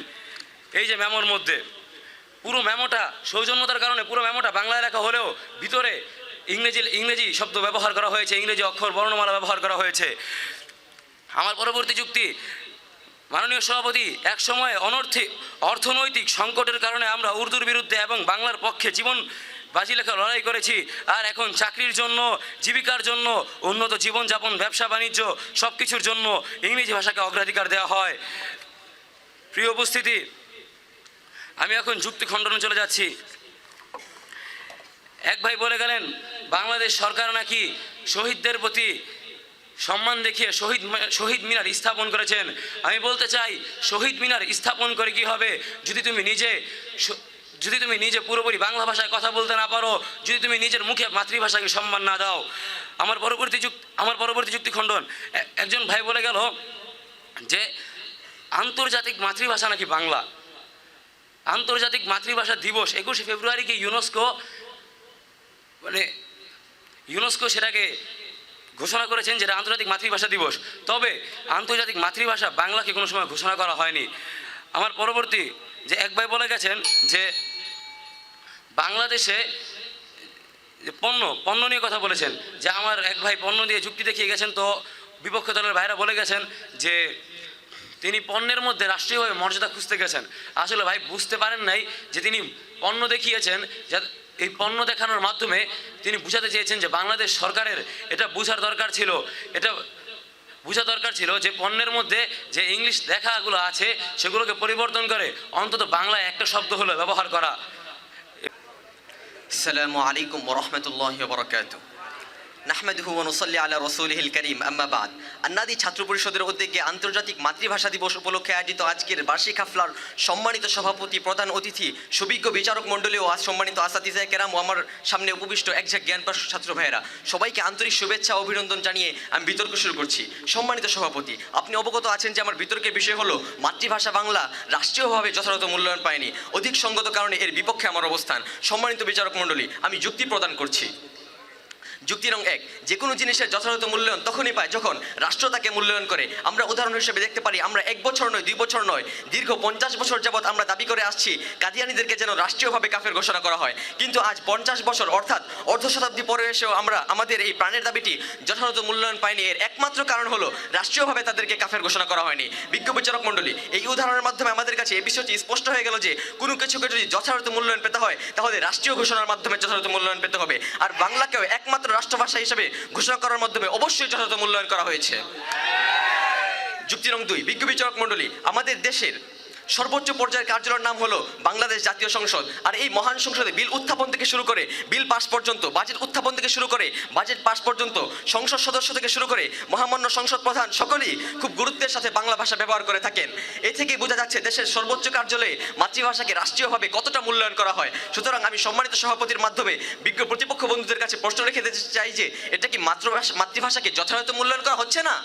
[SPEAKER 5] এই যে মেমোর মধ্যে, পুরো মেমোটা সৌজন্যতার কারণে পুরো মেমোটা বাংলায় লেখা হলেও ভিতরে ইংরেজি শব্দ ব্যবহার করা হয়েছে, ইংরেজি অক্ষর বর্ণমালা ব্যবহার করা হয়েছে। আমার পরবর্তী যুক্তি, মাননীয় সভাপতি, এক সময় অর্থনৈতিক সংকটের কারণে আমরা উর্দুর বিরুদ্ধে এবং বাংলার পক্ষে জীবন বাজি লেখা লড়াই করেছি, আর এখন চাকরির জন্য, জীবিকার জন্য, উন্নত জীবনযাপন, ব্যবসা বাণিজ্য সব কিছুর জন্য ইংরেজি ভাষাকে অগ্রাধিকার দেওয়া হয়। প্রিয় উপস্থিতি, আমি এখন যুক্তি খণ্ডনে চলে যাচ্ছি। এক ভাই বলে গেলেন বাংলাদেশ সরকার নাকি শহীদদের প্রতি সম্মান দেখিয়ে শহীদ মিনার স্থাপন করেছেন। আমি বলতে চাই, শহীদ মিনার স্থাপন করে কি হবে যদি তুমি নিজে পুরোপুরি বাংলা ভাষায় কথা বলতে না পারো, যদি তুমি নিজের মুখে মাতৃভাষাকে সম্মান না দাও। আমার পরবর্তী যুক্তি খণ্ডন, একজন ভাই বলে গেল যে আন্তর্জাতিক মাতৃভাষা নাকি বাংলা। আন্তর্জাতিক মাতৃভাষা দিবস 21শে ফেব্রুয়ারিকে ইউনেস্কো সেটাকে ঘোষণা করেছেন যেটা আন্তর্জাতিক মাতৃভাষা দিবস, তবে আন্তর্জাতিক মাতৃভাষা বাংলাকে কোনো সময় ঘোষণা করা হয়নি। আমার পরবর্তী যে এক ভাই বলে গেছেন যে বাংলাদেশে পণ্য নিয়ে কথা বলেছেন, যে আমার এক ভাই পণ্য দিয়ে যুক্তি দেখিয়ে গেছেন, তো বিপক্ষ দলের ভাইরা বলে গেছেন যে তিনি পণ্যের মধ্যে রাষ্ট্রীয়ভাবে মর্যাদা খুঁজতে গেছেন। আসলে ভাই বুঝতে পারেন নাই যে তিনি পণ্য দেখিয়েছেন, এই পণ্য দেখানোর মাধ্যমে তিনি বুঝাতে চেয়েছেন যে বাংলাদেশ সরকারের এটা বোঝার দরকার ছিল যে পণ্যের মধ্যে যে ইংলিশ লেখাগুলো আছে সেগুলোকে পরিবর্তন করে অন্তত বাংলায় একটা শব্দ হলো ব্যবহার করা।
[SPEAKER 6] আসসালামু আলাইকুম ওয়া রাহমাতুল্লাহি ওয়া বারাকাতুহু। নাহমাদুহু ওয়া নুসাল্লি আলা রাসূলিহিল কারীম, আম্মা বাদ। আন্নাদি ছাত্র পরিষদের উদ্যোগে আন্তর্জাতিক মাতৃভাষা দিবস উপলক্ষে আয়োজিত আজকের বার্ষিক হাফলার সম্মানিত সভাপতি, প্রধান অতিথি, সুবিজ্ঞ বিচারক মণ্ডলী ও সম্মানিত আসাতিজায়ে কেরাম ও আমার সামনে উপবিষ্ট একঝাঁক জ্ঞানপাশ ছাত্র ভাইয়েরা, সবাইকে আন্তরিক শুভেচ্ছা ও অভিনন্দন জানিয়ে আমি বিতর্ক শুরু করছি। সম্মানিত সভাপতি, আপনি অবগত আছেন যে আমার বিতর্কের বিষয় হলো মাতৃভাষা বাংলা রাষ্ট্রীয়ভাবে যথাযথ মূল্যায়ন পায়নি। অধিক সঙ্গত কারণে এর বিপক্ষে আমার অবস্থান। সম্মানিত বিচারক মণ্ডলী, আমি যুক্তি প্রদান করছি। যুক্তি নং 1, যে কোনো জিনিসের যথাযথ মূল্যায়ন তখনই পায় যখন রাষ্ট্র তাকে মূল্যায়ন করে। আমরা উদাহরণ হিসেবে দেখতে পারি, আমরা 1 বছর নয়, 2 বছর নয়, দীর্ঘ 50 বছর যাবৎ আমরা দাবি করে আসছি কাদিয়ানীদেরকে যেন রাষ্ট্রীয়ভাবে কাফের ঘোষণা করা হয়, কিন্তু আজ 50 বছর অর্থাৎ অর্ধ শতাব্দী পরে এসেও আমরা আমাদের এই প্রাণের দাবিটি যথাযথ মূল্যায়ন পাইনি। এর একমাত্র কারণ হলো রাষ্ট্রীয়ভাবে তাদেরকে কাফের ঘোষণা করা হয়নি। বিজ্ঞ বিচারক মণ্ডলী, এই উদাহরণের মাধ্যমে আমাদের কাছে এই বিষয়টি স্পষ্ট হয়ে গেল যে কোনো কিছুকে যদি যথাযথ মূল্যায়ন পেতে হয় তাহলে রাষ্ট্রীয় ঘোষণার মাধ্যমে যথাযথ মূল্যায়ন পেতে হবে, আর বাংলাকেও একমাত্র রাষ্ট্রভাষা হিসেবে ঘোষণা করার মাধ্যমে অবশ্যই যথাযথ মূল্যায়ন করা হয়েছে। যুক্তি নং 2, বিজ্ঞ বিচারক মণ্ডলী, আমাদের দেশের সর্বোচ্চ পর্যায়ের কার্যালয়ের নাম হলো বাংলাদেশ জাতীয় সংসদ, আর এই মহান সংসদে বিল উত্থাপন থেকে শুরু করে বিল পাস পর্যন্ত, বাজেট উত্থাপন থেকে শুরু করে বাজেট পাস পর্যন্ত, সংসদ সদস্য থেকে শুরু করে মহামান্য সংসদ প্রধান সকলেই খুব গুরুত্বের সাথে বাংলা ভাষা ব্যবহার করে থাকেন। এ থেকে বোঝা যাচ্ছে দেশের সর্বোচ্চ কার্যালয়ে মাতৃভাষাকে রাষ্ট্রীয়ভাবে কতটা মূল্যায়ন করা হয়। সুতরাং আমি সম্মানিত সভাপতির মাধ্যমে বিজ্ঞ প্রতিপক্ষ বন্ধুদের কাছে প্রশ্ন রেখে দিতে চাই যে এটা কি মাতৃভাষাকে যথাযথ মূল্যায়ন করা হচ্ছে না?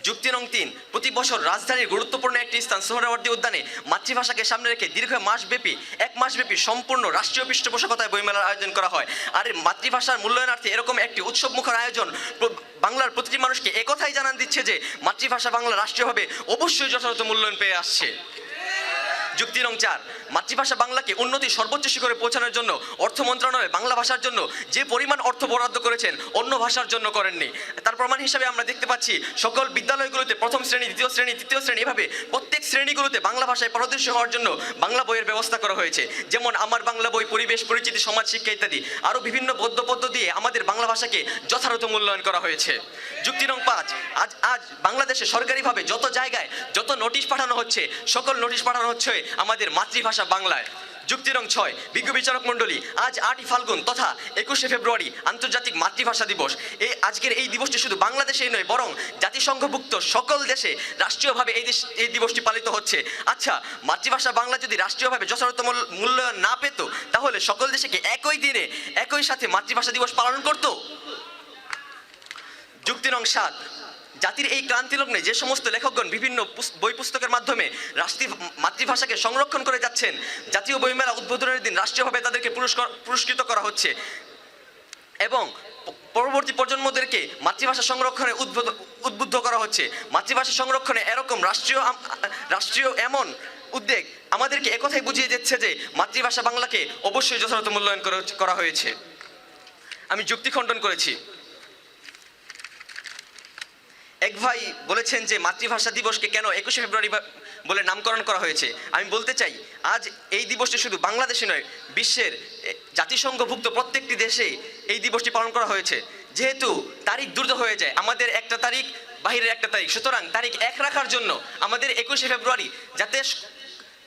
[SPEAKER 6] যুক্তি নং 3, প্রতি বছর রাজধানীর গুরুত্বপূর্ণ একটি স্থান সোহরাওয়ার্দী উদ্যানে মাতৃভাষাকে সামনে রেখে দীর্ঘ এক মাসব্যাপী সম্পূর্ণ রাষ্ট্রীয় পৃষ্ঠপোষকতায় বইমেলার আয়োজন করা হয়। আর মাতৃভাষার মূল্যায়নার্থে এরকম একটি উৎসবমুখর আয়োজন বাংলার প্রতিটি মানুষকে একথাই জানান দিচ্ছে যে মাতৃভাষা বাংলা রাষ্ট্রীয়ভাবে অবশ্যই যথাযথ মূল্যায়ন পেয়ে আসছে। যুক্তি নং ৪, মাতৃভাষা বাংলাকে উন্নতির সর্বোচ্চ শিখরে পৌঁছানোর জন্য অর্থ মন্ত্রণালয় বাংলা ভাষার জন্য যে পরিমাণ অর্থ বরাদ্দ করেছেন অন্য ভাষার জন্য করেননি। তার প্রমাণ হিসাবে আমরা দেখতে পাচ্ছি সকল বিদ্যালয়গুলোতে প্রথম শ্রেণী, দ্বিতীয় শ্রেণী, তৃতীয় শ্রেণী এভাবে প্রত্যেক শ্রেণীগুলোতে বাংলা ভাষায় পারদর্শী হওয়ার জন্য বাংলা বইয়ের ব্যবস্থা করা হয়েছে, যেমন আমার বাংলা বই, পরিবেশ, পরিচিতি, সমাজ শিক্ষা ইত্যাদি। আরও বিভিন্ন গদ্য পদ্য দিয়ে আমাদের বাংলা ভাষাকে যথাযথ মূল্যায়ন করা হয়েছে। যুক্তি নং 5, আজ বাংলাদেশে সরকারিভাবে যত জায়গায় যত নোটিশ পাঠানো হচ্ছে সকল নোটিশ পাঠানো হচ্ছে আমাদের মাতৃভাষা বাংলায়। যুক্তি নং 6, বিজ্ঞ বিচারক মণ্ডলী, আজ 8ই ফাল্গুন তথা 21শে ফেব্রুয়ারি আন্তর্জাতিক মাতৃভাষা দিবস। আজকের এই দিবসটি শুধু বাংলাদেশেই নয় বরং জাতিসংঘভুক্ত সকল দেশে রাষ্ট্রীয়ভাবে এই দিবসটি পালিত হচ্ছে। আচ্ছা, মাতৃভাষা বাংলা যদি রাষ্ট্রীয়ভাবে যথাযথ মূল্যায়ন না পেত তাহলে সকল দেশে কি একই দিনে একই সাথে মাতৃভাষা দিবস পালন করত? যুক্তি নং 7, জাতির এই ক্রান্তি লগ্নে যে সমস্ত লেখকগণ বিভিন্ন বই পুস্তকের মাধ্যমে মাতৃভাষাকে সংরক্ষণ করে যাচ্ছেন, জাতীয় বইমেলা উদ্বোধনের দিন রাষ্ট্রীয়ভাবে তাদেরকে পুরস্কৃত করা হচ্ছে এবং পরবর্তী প্রজন্মদেরকে মাতৃভাষা সংরক্ষণে উদ্বুদ্ধ করা হচ্ছে। মাতৃভাষা সংরক্ষণে এরকম রাষ্ট্রীয় এমন উদ্যোগ আমাদেরকে একথাই বুঝিয়ে দিচ্ছে যে মাতৃভাষা বাংলাকে অবশ্যই যথাযথ মূল্যায়ন করা হয়েছে। আমি যুক্তি খণ্ডন করেছি। এক ভাই বলেছেন যে মাতৃভাষা দিবসকে কেন 21শে ফেব্রুয়ারি বলে নামকরণ করা হয়েছে। আমি বলতে চাই, আজ এই দিবসটি শুধু বাংলাদেশে নয়, বিশ্বের জাতিসংঘভুক্ত প্রত্যেকটি দেশে এই দিবসটি পালন করা হয়েছে। যেহেতু তারিখ দ্রুত হয়ে যায়, আমাদের একটা তারিখ বাহিরের একটা তারিখ, সুতরাং তারিখ এক রাখার জন্য আমাদের 21শে ফেব্রুয়ারি যাতে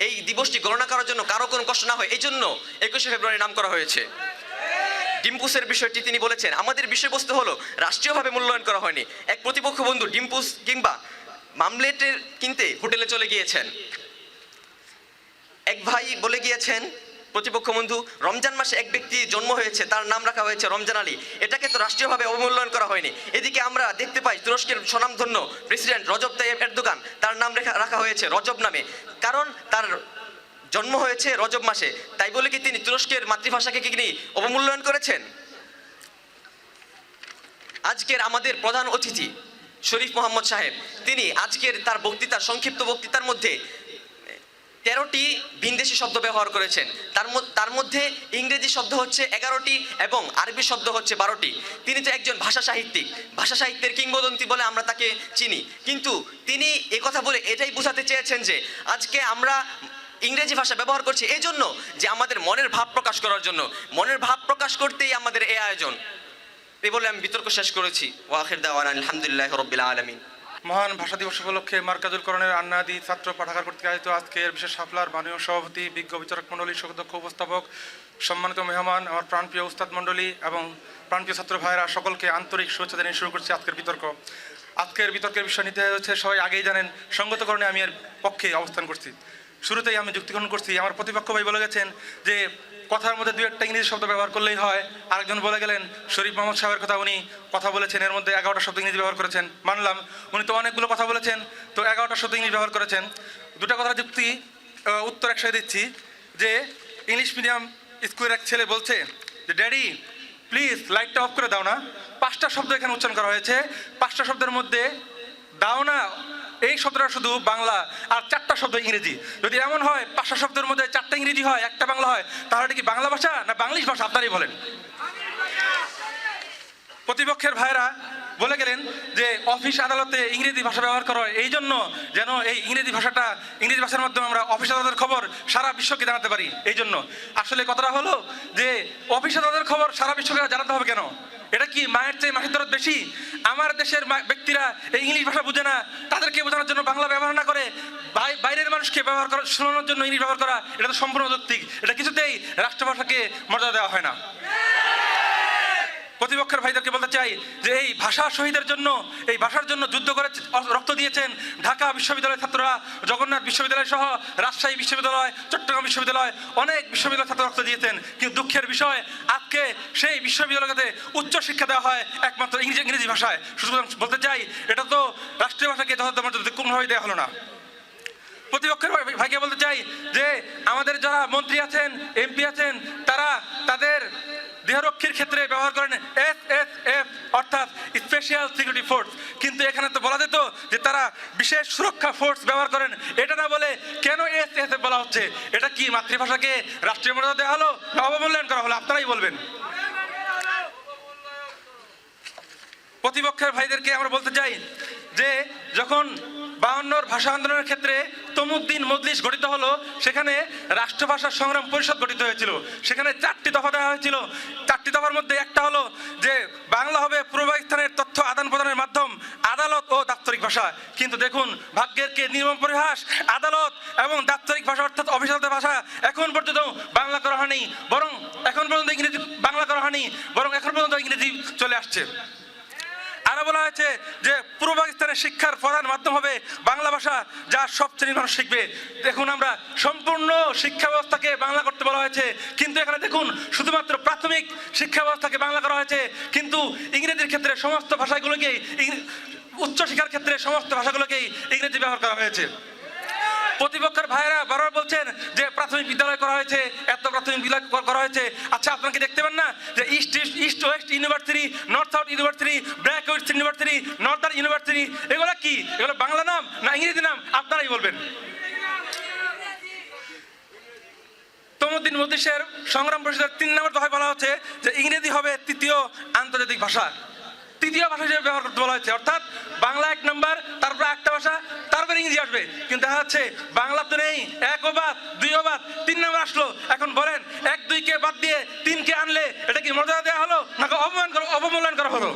[SPEAKER 6] এই দিবসটি গণনা করার জন্য কারো কোনো কষ্ট না হয়, এই জন্য 21শে ফেব্রুয়ারি নাম করা হয়েছে। ডিম্পুসের বিষয়টি তিনি বলেছেন, আমাদের বিষয়বস্তু হলো রাষ্ট্রীয়ভাবে মূল্যায়ন করা হয়নি। এক প্রতিপক্ষ বন্ধু ডিম্পুস কিংবা মামলেটের কিনতে হোটেলে চলে গিয়েছেন। এক ভাই বলে গিয়েছেন, প্রতিপক্ষ বন্ধু, রমজান মাসে এক ব্যক্তি জন্ম হয়েছে, তার নাম রাখা হয়েছে রমজান আলী, এটাকে তো রাষ্ট্রীয়ভাবে অবমূল্যায়ন করা হয়নি। এদিকে আমরা দেখতে পাই তুরস্কের স্বনামধন্য প্রেসিডেন্ট রজব তাইয়েপ এরদোগান, তার নাম রাখা হয়েছে রজব নামে, কারণ তার জন্ম হয়েছে রজব মাসে। তাই বলে কি তিনি তুরস্কের মাতৃভাষাকে কি অবমূল্যায়ন করেছেন? আজকের আমাদের প্রধান অতিথি শরীফ মোহাম্মদ সাহেব, তিনি আজকের তার সংক্ষিপ্ত বক্তৃতার মধ্যে 13টি ভিনদেশি শব্দ ব্যবহার করেছেন। তার মধ্যে ইংরেজি শব্দ হচ্ছে 11টি এবং আরবি শব্দ হচ্ছে 12টি। তিনি তো একজন ভাষা সাহিত্যিক, ভাষা সাহিত্যের কিংবদন্তি বলে আমরা তাকে চিনি, কিন্তু তিনি কথা বলে এটাই বোঝাতে চেয়েছেন যে আজকে আমরা ইংরেজি ভাষা ব্যবহার করছি এই জন্য যে আমাদের মনের ভাব প্রকাশ করার জন্য, মনের ভাব প্রকাশ করতেই আমাদের এই আয়োজন। এই বলে আমি বিতর্ক শেষ করেছি। ওয়াখির দাওয়ানা আলহামদুলিল্লাহি রাব্বিল আলামিন।
[SPEAKER 7] মহান ভাষা দিবস উপলক্ষে মার্কাজুল কোরআনের আন্নাদি ছাত্র পাঠাগার কর্তৃক আয়োজিত আজকের বিশেষ হাফলার মাননীয় সভাপতি, বিজ্ঞ বিচারক মণ্ডলী, সুদক্ষ উপস্থাপক, সম্মানিত মেহমান, আমার প্রাণপ্রিয় উস্তাদ মণ্ডলী এবং প্রাণপ্রিয় ছাত্র ভাইয়েরা, সকলকে আন্তরিক শুভেচ্ছা জানিয়ে শুরু করছি আজকের বিতর্ক। আজকের বিতর্কের বিষয় নিতে হচ্ছে, সবাই আগেই জানেন, সঙ্গতকরণে আমি এর পক্ষে অবস্থান করছি। শুরুতেই আমি যুক্তিকরণ করছি, আমার প্রতিপক্ষ ভাই বলে গেছেন যে কথার মধ্যে দু একটা ইংরেজি শব্দ ব্যবহার করলেই হয়। আরেকজন বলে গেলেন শরীফ মোহাম্মদ সাহেবের কথা, উনি কথা বলেছেন এর মধ্যে 11টা শব্দ ইংরেজি ব্যবহার করেছেন। মানলাম, উনি তো অনেকগুলো কথা বলেছেন, তো 11টা শব্দ ইংরেজি ব্যবহার করেছেন। দুটা কথা যুক্তি উত্তর একসাথে দিচ্ছি যে ইংলিশ মিডিয়াম স্কুলের এক ছেলে বলছে যে ড্যাডি প্লিজ লাইটটা অফ করে দাও না। 5টা শব্দ এখানে উচ্চারণ করা হয়েছে। 5টা শব্দের মধ্যে দাও না এই শব্দটা শুধু বাংলা আর 4টা শব্দ ইংরেজি। যদি এমন হয় 5টা শব্দের মধ্যে 4টা ইংরেজি হয়, একটা বাংলা হয়, তাহলে এটা কি বাংলা ভাষা না বাংলিশ ভাষা? আপনারাই বলেন। প্রতিপক্ষের ভাইরা বলে গেলেন যে অফিস আদালতে ইংরেজি ভাষা ব্যবহার করা হয় এই জন্য যেন এই ইংরেজি ভাষার মাধ্যমে আমরা অফিস আদালতের খবর সারা বিশ্বকে জানাতে পারি। এই জন্য আসলে কথাটা হলো যে অফিস আদালতের খবর সারা বিশ্বকে জানাতে হবে কেন? এটা কি মায়ের চেয়ে মাসির দরদ বেশি? আমার দেশের ব্যক্তিরা এই ইংলিশ ভাষা বুঝে না, তাদেরকে বোঝানোর জন্য বাংলা ব্যবহার না করে বাইরের মানুষকে ব্যবহার করা, শোনানোর জন্য ইংলিশ ব্যবহার করা, এটা তো সম্পূর্ণ যৌক্তিক। এটা কিছুতেই রাষ্ট্রভাষাকে মর্যাদা দেওয়া হয় না। প্রতিপক্ষের ভাইদেরকে বলতে চাই যে এই ভাষা শহীদের জন্য, এই ভাষার জন্য যুদ্ধ করে রক্ত দিয়েছেন ঢাকা বিশ্ববিদ্যালয়ের ছাত্ররা, জগন্নাথ বিশ্ববিদ্যালয় সহ রাজশাহী বিশ্ববিদ্যালয়, চট্টগ্রাম বিশ্ববিদ্যালয়, অনেক বিশ্ববিদ্যালয়ের ছাত্র রক্ত দিয়েছেন। কিন্তু দুঃখের বিষয়, আজকে সেই বিশ্ববিদ্যালয়তে উচ্চ শিক্ষা দেওয়া হয় একমাত্র ইংরেজি ভাষায়। সুতরাং বলতে চাই এটা তো রাষ্ট্রীয় ভাষাকে যথাযথ মর্যাদা কোনোভাবেই দেওয়া হলো না। প্রতিপক্ষের ভাইকে বলতে চাই যে আমাদের যারা মন্ত্রী আছেন, এমপি আছেন, তারা তাদের দেহরক্ষীর ক্ষেত্রে ব্যবহার করেন SSF অর্থাৎ স্পেশাল সিকিউরিটি ফোর্স, কিন্তু এখানে তো বলা যেত যে তারা বিশেষ সুরক্ষা ফোর্স ব্যবহার করেন। এটা না বলে কেন SSF বলা হচ্ছে? এটা কি মাতৃভাষাকে রাষ্ট্রীয় মর্যাদা দেওয়া হলো না অবমূল্যায়ন করা হলো? আপনারাই বলবেন। প্রতিপক্ষের ভাইদেরকে আমরা বলতে চাই যে যখন 52 ভাষা আন্দোলনের ক্ষেত্রে তমুদ্দিন মজলিস গঠিত হলো, সেখানে রাষ্ট্রভাষা সংগ্রাম পরিষদ গঠিত হয়েছিল। সেখানে 4টি দফা দেওয়া হয়েছিল। 4টি দফার মধ্যে একটা হলো যে বাংলা হবে পূর্ব পাকিস্তানের তথ্য আদান প্রদানের মাধ্যম, আদালত ও দাপ্তরিক ভাষা। কিন্তু দেখুন ভাগ্যের কে নির্মম পরিহাস, আদালত এবং দাপ্তরিক ভাষা অর্থাৎ অফিসিয়াল ভাষা এখন পর্যন্ত বাংলা করা হয়নি, বরং এখন পর্যন্ত ইংরেজি বাংলা করা হয়নি, বরং এখন পর্যন্ত ইংরেজি চলে আসছে। আরো বলা হয়েছে যে পূর্ব পাকিস্তানের শিক্ষার প্রধান মাধ্যম হবে বাংলা ভাষা, যা সব শ্রেণীর মানুষ শিখবে। দেখুন আমরা সম্পূর্ণ শিক্ষা ব্যবস্থাকে বাংলা করতে বলা হয়েছে, কিন্তু এখানে দেখুন শুধুমাত্র প্রাথমিক শিক্ষা ব্যবস্থাকে বাংলা করা হয়েছে, কিন্তু ইংরেজির ক্ষেত্রে সমস্ত ভাষাগুলোকেই, উচ্চশিক্ষার ক্ষেত্রে সমস্ত ভাষাগুলোকেই ইংরেজি ব্যবহার করা হয়েছে। প্রতিপক্ষের ভাইয়েরা বারবার বলছেন যে প্রাথমিক বিদ্যালয় করা হয়েছে, এত প্রাথমিক বিদ্যালয় করা হয়েছে। আচ্ছা আপনারা কি দেখতে পান না যে east West university, north south university, BRAC West university, Northern university, এগুলো কি? এগুলো বাংলা নাম না ইংরেজি নাম? আপনারাই বলবেন। তমুদ্দিন মজলিসের সংগ্রাম পরিষদের 3 নম্বর দফায় বলা হচ্ছে যে ইংরেজি হবে তৃতীয় আন্তর্জাতিক ভাষা, তৃতীয় ভাষা হিসেবে ব্যবহার করতে বলা হয়েছে। অর্থাৎ বাংলা 1 নম্বর, তারপরে একটা ভাষা, তারপরে ইংরেজি আসবে। কিন্তু দেখা যাচ্ছে বাংলা তো নেই, 1 ও বাদ, 2 ও বাদ, 3 নম্বর আসলো। এখন বলেন 1 2 কে বাদ দিয়ে 3 কে আনলে এটা কি মর্যাদা দেওয়া হলো না অবমূল্যায়ন করা হলো?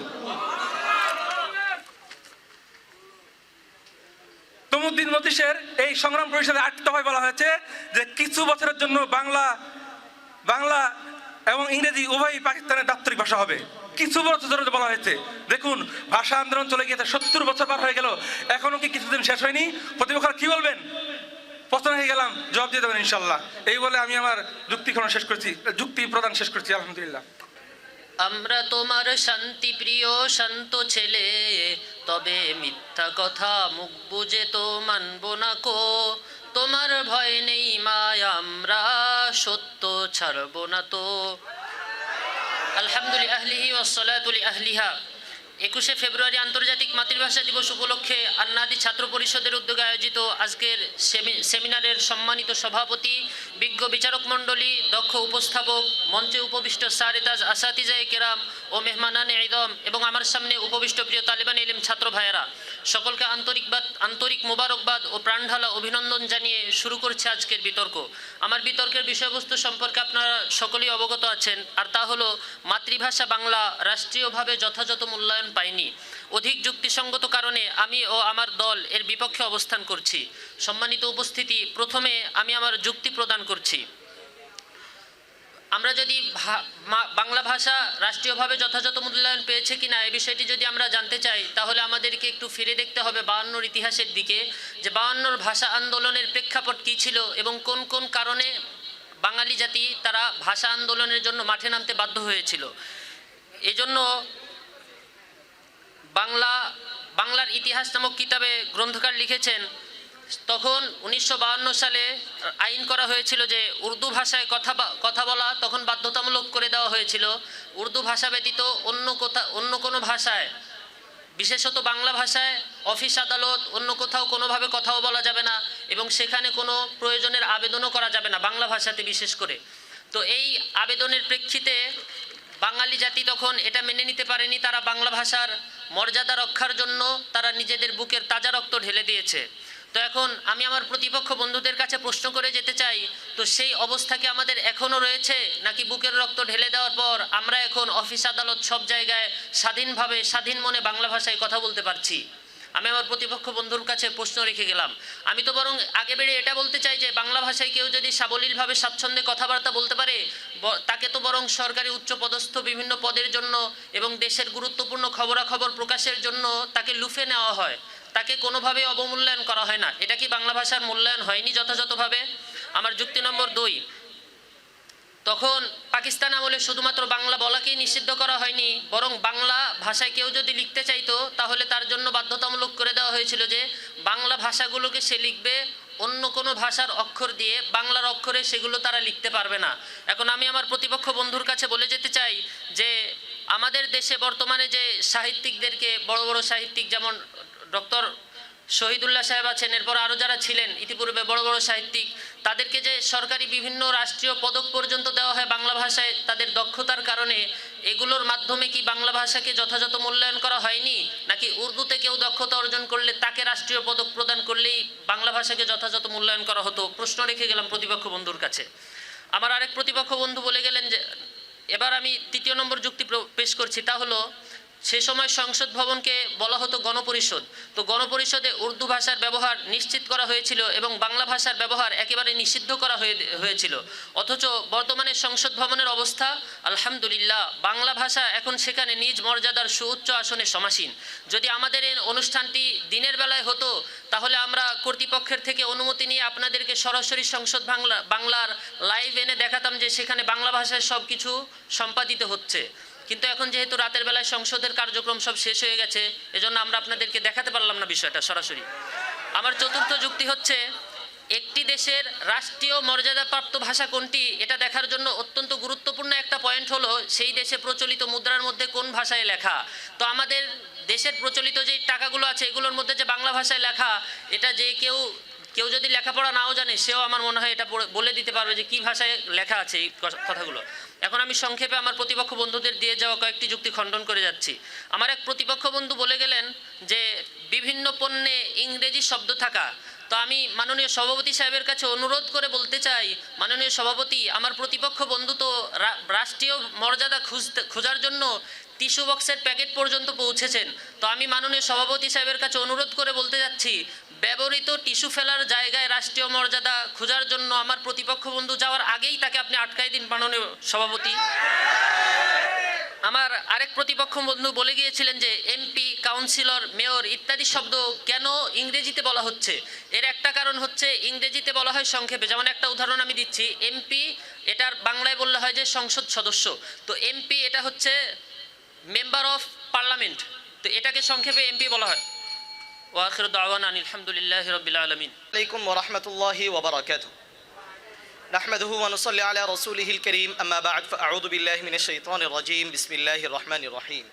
[SPEAKER 7] তমুদ্দিন মজলিসের এই সংগ্রাম পরিষদের 8 দফায় বলা হয়েছে যে কিছু বছরের জন্য বাংলা এবং ইংরেজি উভয়ই পাকিস্তানের দাপ্তরিক ভাষা হবে। কিছু বছর ধরে বলা হয়েছে। দেখুন ভাষা আন্দোলন চলে গিয়েছে, 70 বছর পার হয়ে গেল, এখনো কি কিছুদিন শেষ হয়নি? প্রতিপক্ষরা কি বলবেন? প্রশ্ন হয়ে গেলাম, জবাব দিয়ে দেবেন ইনশাল্লাহ। এই বলে আমি আমার যুক্তি প্রদান শেষ করছি। আলহামদুলিল্লাহ।
[SPEAKER 8] আমরা তোমার শান্তি প্রিয় শান্ত ছেলে, তবে মিথ্যা কথা মুখ বুঝে তো মানব না কো। তোমার ভয় নেই মায়, আমরা সত্য ছাড়ব না তো। আলহামদুলিল্লাহ আহলিহি ওয়াসসালাতু লিআহলিহা। 21শে ফেব্রুয়ারি আন্তর্জাতিক মাতৃভাষা দিবস উপলক্ষে আন্নাদি ছাত্র পরিষদের উদ্যোগে আয়োজিত আজকের সেমিনারের সম্মানিত সভাপতি, বিজ্ঞ বিচারক মণ্ডলী, দক্ষ উপস্থাপক, মঞ্চে উপবিষ্ট সারেতাজ আসাতিজায়ে কেরাম ও মেহমানানে ইদম এবং আমার সামনে উপবিষ্ট প্রিয় তালিবান ইলম ছাত্র ভাইয়েরা, সকলকে আন্তরিক মোবারকবাদ ও প্রাণঢালা অভিনন্দন জানিয়ে শুরু করছে আজকের বিতর্ক। আমার বিতর্কের বিষয়বস্তু সম্পর্কে আপনারা সকলেই অবগত আছেন, আর তা হলো মাতৃভাষা বাংলা রাষ্ট্রীয়ভাবে যথাযথ মূল্যায়ন পায়নি। অধিক যুক্তিসঙ্গত কারণে আমি ও আমার দল এর বিপক্ষে অবস্থান করছি। সম্মানিত উপস্থিতি, প্রথমে আমি আমার যুক্তি প্রদান করছি। আমরা যদি বাংলা ভাষা রাষ্ট্রীয়ভাবে যথাযথ মূল্যায়ন পেয়েছে কিনা এই বিষয়টি যদি আমরা জানতে চাই, তাহলে আমাদেরকে একটু ফিরে দেখতে হবে 52 ইতিহাসের দিকে, যে 52 ভাষা আন্দোলনের প্রেক্ষাপট কী ছিল এবং কোন কোন কারণে বাঙালি জাতি তারা ভাষা আন্দোলনের জন্য মাঠে নামতে বাধ্য হয়েছিল। এজন্য বাংলার ইতিহাস নামক কিতাবে গ্রন্থকার লিখেছেন, তখন 1952 সালে আইন করা হয়েছিল যে উর্দু ভাষায় কথা বলা তখন বাধ্যতামূলক করে দেওয়া হয়েছিল। উর্দু ভাষা ব্যতীত অন্য কোনো ভাষায়, বিশেষত বাংলা ভাষায় অফিস আদালত অন্য কোথাও কোনোভাবে কথাও বলা যাবে না এবং সেখানে কোনো প্রয়োজনের আবেদনও করা যাবে না, বাংলা ভাষাতে বিশেষ করে। তো এই আবেদনের প্রেক্ষিতে বাঙালি জাতি তখন এটা মেনে নিতে পারেনি, তারা বাংলা ভাষার মর্যাদা রক্ষার জন্য তারা নিজেদের বুকের তাজা রক্ত ঢেলে দিয়েছে। তো এখন আমি আমার প্রতিপক্ষ বন্ধুদের কাছে প্রশ্ন করে যেতে চাই, তো সেই অবস্থা কি আমাদের এখনও রয়েছে, নাকি বুকের রক্ত ঢেলে দেওয়ার পর আমরা এখন অফিস আদালত সব জায়গায় স্বাধীনভাবে স্বাধীন মনে বাংলা ভাষায় কথা বলতে পারছি? আমি আমার প্রতিপক্ষ বন্ধুর কাছে প্রশ্ন রেখে গেলাম। আমি তো বরং আগে বেড়ে এটা বলতে চাই যে বাংলা ভাষায় কেউ যদি সাবলীলভাবে স্বাচ্ছন্দ্যে কথাবার্তা বলতে পারে, তাকে তো বরং সরকারি উচ্চপদস্থ বিভিন্ন পদের জন্য এবং দেশের গুরুত্বপূর্ণ খবরাখবর প্রকাশের জন্য তাকে লুফে নেওয়া হয়, তাকে কোনোভাবে অবমূল্যায়ন করা হয় না। এটা কি বাংলা ভাষার মূল্যায়ন হয়নি যথাযথভাবে? আমার যুক্তি নম্বর 2, তখন পাকিস্তান আমলে শুধুমাত্র বাংলা বলাকেই নিষিদ্ধ করা হয়নি, বরং বাংলা ভাষায় কেউ যদি লিখতে চাইতো তাহলে তার জন্য বাধ্যতামূলক করে দেওয়া হয়েছিল যে বাংলা ভাষাগুলোকে সে লিখবে অন্য কোনো ভাষার অক্ষর দিয়ে বাংলার অক্ষরে সেগুলো তারা লিখতে পারবে না। এখন আমি আমার প্রতিপক্ষ বন্ধুর কাছে বলে যেতে চাই যে আমাদের দেশে বর্তমানে যে সাহিত্যিকদেরকে, বড় বড় সাহিত্যিক যেমন ডক্টর শহীদুল্লাহ সাহেব আছেন, এরপর আরও যারা ছিলেন ইতিপূর্বে বড় বড় সাহিত্যিক, তাদেরকে যে সরকারি বিভিন্ন রাষ্ট্রীয় পদক পর্যন্ত দেওয়া হয় বাংলা ভাষায় তাদের দক্ষতার কারণে, এগুলোর মাধ্যমে কি বাংলা ভাষাকে যথাযথ মূল্যায়ন করা হয়নি? নাকি উর্দুতে কেউ দক্ষতা অর্জন করলে তাকে রাষ্ট্রীয় পদক প্রদান করলেই বাংলা ভাষাকে যথাযথ মূল্যায়ন করা হতো? প্রশ্ন রেখে গেলাম প্রতিপক্ষ বন্ধুর কাছে। আমার আরেক প্রতিপক্ষ বন্ধু বলে গেলেন যে, এবার আমি তৃতীয় নম্বর যুক্তি পেশ করছি, তা হলো সে সময় সংসদ ভবনকে বলা হতো গণপরিষদ। তো গণপরিষদে উর্দু ভাষার ব্যবহার নিশ্চিত করা হয়েছিল এবং বাংলা ভাষার ব্যবহার একেবারে নিষিদ্ধ করা হয়েছিল। অথচ বর্তমানে সংসদ ভবনের অবস্থা আলহামদুলিল্লাহ, বাংলা ভাষা এখন সেখানে নিজ মর্যাদার সুউচ্চ আসনে সমাসীন। যদি আমাদের এই অনুষ্ঠানটি দিনের বেলায় হতো তাহলে আমরা কর্তৃপক্ষের থেকে অনুমতি নিয়ে আপনাদেরকে সরাসরি সংসদ বাংলার লাইভ এনে দেখাতাম যে সেখানে বাংলা ভাষায় সব কিছু সম্পাদিত হচ্ছে। কিন্তু এখন যেহেতু রাতের বেলায় সংসদের কার্যক্রম সব শেষ হয়ে গেছে, এজন্য আমরা আপনাদেরকে দেখাতে পারলাম না বিষয়টা সরাসরি। আমার চতুর্থ যুক্তি হচ্ছে, একটি দেশের রাষ্ট্রীয় মর্যাদাপ্রাপ্ত ভাষা কোনটি এটা দেখার জন্য অত্যন্ত গুরুত্বপূর্ণ একটা পয়েন্ট হলো সেই দেশে প্রচলিত মুদ্রার মধ্যে কোন ভাষায় লেখা। তো আমাদের দেশের প্রচলিত যে টাকাগুলো আছে এগুলোর মধ্যে যে বাংলা ভাষায় লেখা, এটা যে কেউ যদি লেখাপড়া নাও জানে সেও আমার মনে হয় এটা বলে দিতে পারবে যে কী ভাষায় লেখা আছে এই কথাগুলো। এখন আমি সংক্ষেপে আমার প্রতিপক্ষ বন্ধুদের দিয়ে যাওয়া কয়েকটি যুক্তি খণ্ডন করে যাচ্ছি। আমার এক প্রতিপক্ষ বন্ধু বলে গেলেন যে বিভিন্ন পণ্যে ইংরেজি শব্দ থাকা। তো আমি মাননীয় সভাপতি সাহেবের কাছে অনুরোধ করে বলতে চাই, মাননীয় সভাপতি, আমার প্রতিপক্ষ বন্ধু তো রাষ্ট্রীয় মর্যাদা খোঁজার জন্য টিস্যু বক্সের প্যাকেট পর্যন্ত পৌঁছেছেন। তো আমি মাননীয় সভাপতি সাহেবের কাছে অনুরোধ করে বলতে যাচ্ছি, ব্যবহৃত টিস্যু ফেলার জায়গায় রাষ্ট্রীয় মর্যাদা খোঁজার জন্য আমার প্রতিপক্ষ বন্ধু যাওয়ার আগেই তাকে আপনি আটকাই দিন মাননীয় সভাপতি। আমার আরেক প্রতিপক্ষ বন্ধু বলে গিয়েছিলেন যে এমপি, কাউন্সিলর, মেয়র ইত্যাদি শব্দ কেন ইংরেজিতে বলা হচ্ছে। এর একটা কারণ হচ্ছে ইংরেজিতে বলা হয় সংক্ষেপে। যেমন একটা উদাহরণ আমি দিচ্ছি, এমপি এটার বাংলায় বললে হয় যে সংসদ সদস্য। তো এমপি এটা হচ্ছে মেম্বার অফ পার্লামেন্ট, তো এটাকে সংক্ষেপে এমপি বলা হয়। ওয়াখিরু দাওয়ানা আলহামদুলিল্লাহি রাব্বিল আলামিন।
[SPEAKER 6] আলাইকুম ওয়া রাহমাতুল্লাহি ওয়া বারাকাতুহু। নাহমাদুহু ওয়া নুসাল্লি আলা রাসূলিহিল কারীম, আম্মা বা'দ, ফাআউযু বিল্লাহি মিনাশ শাইতানির রাজীম, বিসমিল্লাহির রহমানির রহিম।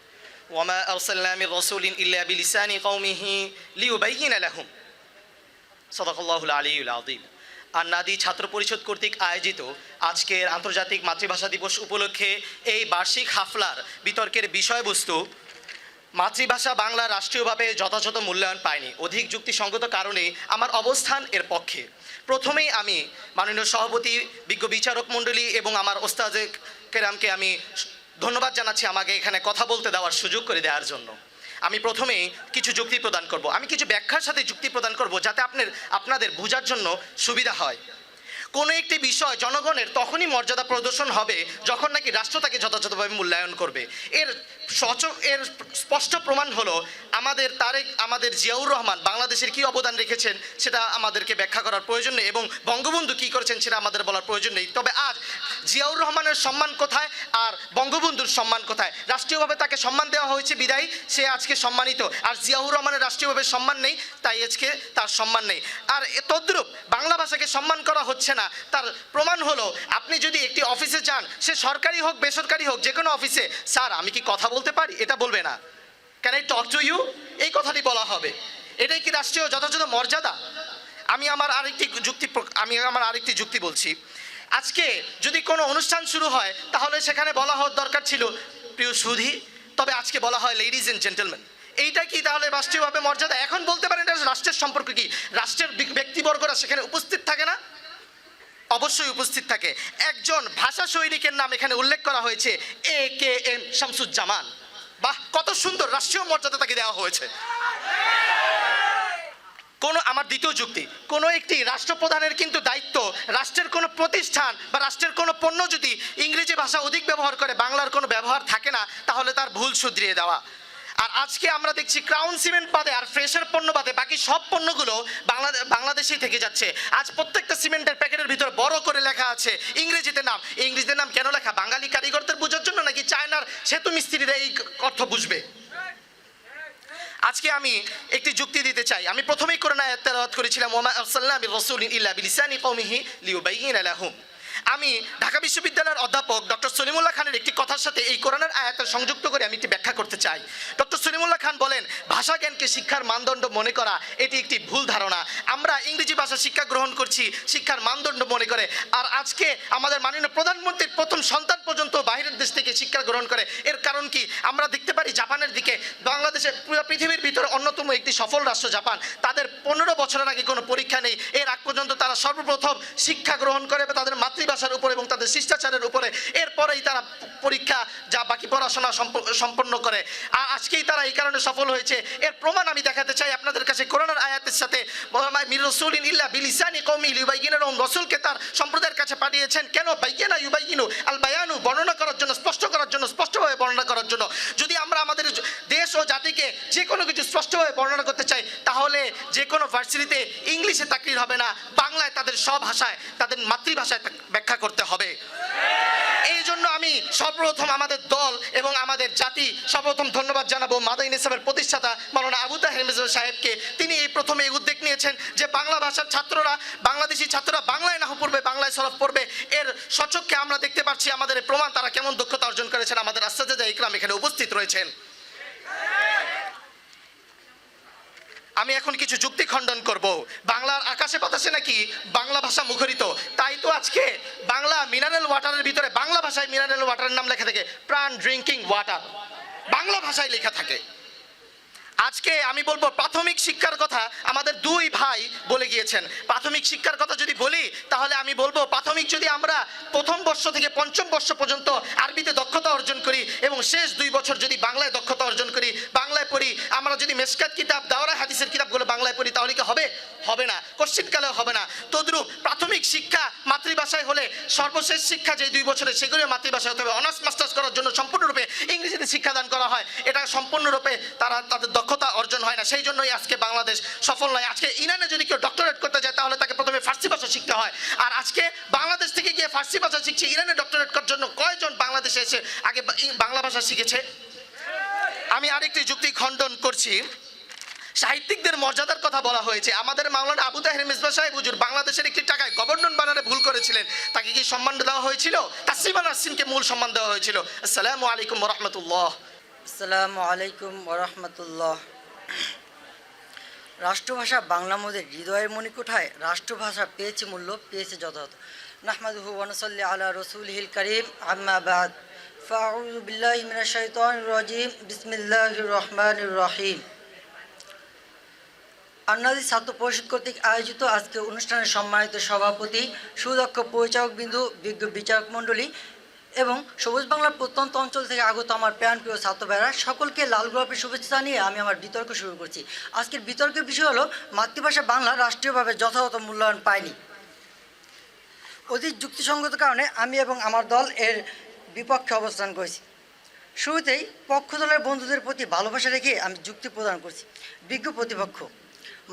[SPEAKER 6] ওয়া মা আরসালনা মির রাসূলিন ইল্লা বিলিসানি কওমিহি লিইউবাইয়িনা লাহুম। সাদাকাল্লাহুল আলিয়্যুল আযীম। আন্নাদি ছাত্র পরিষদ কর্তৃক আয়োজিত আজকের আন্তর্জাতিক মাতৃভাষা দিবস উপলক্ষে এই বার্ষিক হাফলার বিতর্কের বিষয়বস্তু মাতৃভাষা বাংলা রাষ্ট্রীয়ভাবে যথাযথ মূল্যায়ন পায়নি। অধিক যুক্তিসঙ্গত কারণে আমার অবস্থান এর পক্ষে। প্রথমেই আমি মাননীয় সভাপতি, বিজ্ঞ বিচারক মণ্ডলী এবং আমার ওস্তাদে কেরামকে আমি ধন্যবাদ জানাচ্ছি আমাকে এখানে কথা বলতে দেওয়ার সুযোগ করে দেওয়ার জন্য। আমি প্রথমেই কিছু যুক্তি প্রদান করব, আমি কিছু ব্যাখ্যার সাথে যুক্তি প্রদান করব যাতে আপনাদের বোঝার জন্য সুবিধা হয়। কোনো একটি বিষয় জনগণের তখনই মর্যাদা প্রদর্শন হবে যখন নাকি রাষ্ট্র তাকে যথাযথভাবে মূল্যায়ন করবে। এর স্পষ্ট প্রমাণ হলো আমাদের জিয়াউর রহমান বাংলাদেশের কী অবদান রেখেছেন সেটা আমাদেরকে ব্যাখ্যা করার প্রয়োজন নেই, এবং বঙ্গবন্ধু কী করেছেন সেটা আমাদের বলার প্রয়োজন নেই। তবে আজ জিয়াউর রহমানের সম্মান কোথায় আর বঙ্গবন্ধুর সম্মান কোথায়? রাষ্ট্রীয়ভাবে তাকে সম্মান দেওয়া হয়েছে বিদায় সে আজকে সম্মানিত, আর জিয়াউর রহমানের রাষ্ট্রীয়ভাবে সম্মান নেই তাই আজকে তার সম্মান নেই। আর তদ্রূপ বাংলা ভাষাকে সম্মান করা হচ্ছে না, তার প্রমাণ হলো আপনি যদি একটি অফিসে যান, সে সরকারি হোক বেসরকারি হোক যে কোনো অফিসে, স্যার আমি কি কথা বলতে পারি, এটা বলবে না। Can I talk to you, এই কথাটি বলা হবে। এটাই কি রাষ্ট্রীয় যথাযথ মর্যাদা? আমি আমার আরেকটি যুক্তি বলছি। আজকে যদি কোনো অনুষ্ঠান শুরু হয় তাহলে সেখানে বলা হওয়ার দরকার ছিল প্রিয় সুধী, তবে আজকে বলা হয় লেডিজ এন্ড জেন্টলম্যান। এইটা কি তাহলে রাষ্ট্রীয়ভাবে মর্যাদা? এখন বলতে পারেন এটা রাষ্ট্রের সম্পর্ক কি? রাষ্ট্রের ব্যক্তিবর্গরা সেখানে উপস্থিত থাকে না? অবশ্যই উপস্থিত থাকে। একজন ভাষা সৈনিকের নাম এখানে উল্লেখ করা হয়েছে, AKM শামসুজ্জামান। বাহ, কত সুন্দর রাষ্ট্রীয় মর্যাদা তাকে দেওয়া হয়েছে। আমার দ্বিতীয় যুক্তি, কোনো একটি রাষ্ট্রপ্রধানের কিন্তু দায়িত্ব রাষ্ট্রের কোনো প্রতিষ্ঠান বা রাষ্ট্রের কোনো পণ্য যদি ইংরেজি ভাষা অধিক ব্যবহার করে, বাংলার কোনো ব্যবহার থাকে না, তাহলে তার ভুল শুধরিয়ে দেওয়া। আর আজকে আমরা দেখছি ক্রাউন সিমেন্ট বাদে আর ফ্রেশের পণ্য বাদে বাকি সব পণ্যগুলো বাংলাদেশেই থেকে যাচ্ছে। আজ প্রত্যেকটা সিমেন্টের প্যাকেটের ভিতর বড় করে লেখা আছে ইংরেজিতে নাম। ইংরেজিতে নাম কেন লেখা? বাঙালি কারিগরদের বোঝার জন্য নাকি চায়নার সেতু মিস্ত্রিরা এই অর্থ বুঝবে?
[SPEAKER 9] আজকে আমি একটি যুক্তি দিতে চাই। আমি প্রথমেই কোরআন আয়াত তেলাওয়াত করেছিলাম, ওয়া মা আরসালনা মির রাসূলিন ইল্লা বিলিসানি কওমিহি লিয়ুবাইয়িনা লাহুম। আমি ঢাকা বিশ্ববিদ্যালয়ের অধ্যাপক ডক্টর সলিমুল্লাহ খানের একটি কথার সাথে এই কোরআনের আয়াতের সংযুক্ত করে আমি একটি ব্যাখ্যা করতে চাই। ডক্টর সলিমুল্লাহ খান বলেন, ভাষা জ্ঞানকে শিক্ষার মানদণ্ড মনে করা এটি একটি ভুল ধারণা। আমরা ইংরেজি ভাষা শিক্ষা গ্রহণ করছি শিক্ষার মানদণ্ড মনে করে, আর আজকে আমাদের মাননীয় প্রধানমন্ত্রীর প্রথম সন্তান পর্যন্ত বাইরের দেশ থেকে শিক্ষা গ্রহণ করে। এর কারণ কি? আমরা দেখতে পারি জাপানের দিকে, বাংলাদেশে পুরো পৃথিবীর ভিতরে অন্যতম একটি সফল রাষ্ট্র জাপান। তাদের 15 বছরের আগে কোনো পরীক্ষা নেই, এর আগ পর্যন্ত তারা সর্বপ্রথম শিক্ষা গ্রহণ করে তাদের মাতৃভাষার উপর এবং তাদের শিষ্টাচারের উপরে, এরপরেই তারা পরীক্ষা যা বাকি পড়াশোনা সম্পন্ন করে। আর আজকেই তারা এই কারণে সফল হয়েছে। এর প্রমাণ আমি দেখাতে চাই আপনাদের কাছে কোরআনের আয়াতের সাথে। মির রাসূলিন ইল্লা বিলিসানি কওমি লিয়ুবাইয়িনা লাহুম, রাসূলকে তার সম্প্রদায়ের কাছে পাঠিয়েছেন কেন? বাইয়ানা ইউবাইয়িনু, আল বায়ানু বর্ণনা করার জন্য, স্পষ্ট করার জন্য, স্পষ্টভাবে বর্ণনা করার জন্য। যদি আমরা আমাদের দেশ ও জাতিকে যে কোনো কিছু স্পষ্টভাবে বর্ণনা করতে চাই, তাহলে যে কোনো ভার্সিটিতে ইংলিশে তাকরির হবে না, বাংলায় তাদের স্বভাষায়, তাদের মাতৃভাষায় ব্যাখ্যা করতে হবে। এই জন্য আমি সর্বপ্রথম আমাদের দল এবং আমাদের জাতি সর্বপ্রথম ধন্যবাদ জানাবো মাদানী নিসাবের প্রতিষ্ঠাতা মাওলানা আবু তাহের মির্জা সাহেবকে। তিনি এই প্রথমে এই উদ্যোগ নিয়েছেন যে বাংলা ভাষার ছাত্ররা, বাংলাদেশি ছাত্ররা বাংলায় নাহু পড়বে, বাংলায় সরফ পড়বে। এর সচক্ষে আমরা দেখতে পাচ্ছি আমাদের প্রমাণ তারা কেমন দক্ষতা অর্জন করেছেন। আমাদের আসাতিজা ইকরাম এখানে উপস্থিত রয়েছেন। আমি এখন কিছু যুক্তি খণ্ডন করব। বাংলার আকাশে বাতাসে নাকি বাংলা ভাষা মুখরিত, তাই তো আজকে বাংলা মিনারেল ওয়াটারের ভিতরে বাংলা ভাষায় মিনারেল ওয়াটারের নাম লেখা থাকে প্রাণ ড্রিঙ্কিং ওয়াটার, বাংলা ভাষায় লেখা থাকে। আজকে আমি বলবো প্রাথমিক শিক্ষার কথা আমাদের দুই ভাই বলে গিয়েছেন। প্রাথমিক শিক্ষার কথা যদি বলি, তাহলে আমি বলবো প্রাথমিক যদি আমরা প্রথম বর্ষ থেকে পঞ্চম বর্ষ পর্যন্ত আরবিতে দক্ষতা অর্জন করি এবং শেষ 2 বছর যদি বাংলায় দক্ষতা অর্জন করি, বাংলায় পড়ি, আমরা যদি মেশকাত কিতাব, দাওরা হাদিসের কিতাবগুলো বাংলায় পড়ি, তাহলে কি হবে? হবে না, কোশ্চিনকালেও হবে না। তদ্রূপ প্রাথমিক শিক্ষা মাতৃভাষায় হলে সর্বশেষ শিক্ষা যে 2 বছরের, সেগুলো মাতৃভাষায় হতে হবে। অনার্স মাস্টার্স করার জন্য সম্পূর্ণরূপে ইংরেজিতে শিক্ষাদান করা হয়, এটা সম্পূর্ণরূপে তাদের দক্ষতা অর্জন হয় না। সেই জন্যই আজকে বাংলাদেশ সফল নয়। আজকে ইরানে যদি কেউ ডক্টরেট করতে যায়, তাহলে তাকে প্রথমে ফার্সি ভাষা শিখতে হয়। আর আজকে বাংলাদেশ থেকে গিয়ে ফার্সি ভাষা শিখছে, ইরানে ডক্টরেট করার জন্য কয়জন বাংলাদেশে এসে আগে বাংলা ভাষা শিখেছে? আমি আরেকটি যুক্তি খণ্ডন করছি। সাহিত্যিকদের মর্যাদার কথা বলা হয়েছে। আমাদের মাওলানা আবু তাহের মিসবাহ সাহেব হুজুর বাংলাদেশের একটি টাকায় গভর্নর বানানে ভুল করেছিলেন, তাকে কি সম্মান দেওয়া হয়েছিল? তাসলিমা নাসরিনকে মূল সম্মান দেওয়া হয়েছিল। আসসালামু আলাইকুম ওয়া রাহমাতুল্লাহ।
[SPEAKER 2] আসসালামু আলাইকুম ওয়া রাহমাতুল্লাহ। রাষ্ট্রভাষা বাংলা মোদের হৃদয়ের মণিকোঠায় রাষ্ট্রভাষা পেয়েছে মূল্য, পেয়েছে যথাযথ। নাহমাদুহু ওয়া নুসাল্লি আলা রাসূলিহিল কারীম, আম্মা বাদ। ফাআউযু বিল্লাহি মিনাশ শাইতানির রাজীম, বিসমিল্লাহির রহমানির রহিম। আন্নাদি ছাত্র পরিষদ কর্তৃক আয়োজিত আজকে অনুষ্ঠানের সম্মানিত সভাপতি, সুদক্ষ পরিচালক বিন্দু, বিজ্ঞ বিচারক মণ্ডলী এবং সবুজ বাংলার প্রত্যন্ত অঞ্চল থেকে আগত আমার প্রাণপ্রিয় ছাত্র ভাইরা, সকলকে লাল গোলাপের শুভেচ্ছা জানিয়ে আমি আমার বিতর্ক শুরু করছি। আজকের বিতর্কের বিষয় হলো মাতৃভাষা বাংলা রাষ্ট্রীয়ভাবে যথাযথ মূল্যায়ন পায়নি। অধিক যুক্তিসঙ্গত কারণে আমি এবং আমার দল এর বিপক্ষে অবস্থান করেছি। শুরুতেই পক্ষ দলের বন্ধুদের প্রতি ভালোবাসা রেখে আমি যুক্তি প্রদান করছি। বিজ্ঞ প্রতিপক্ষ,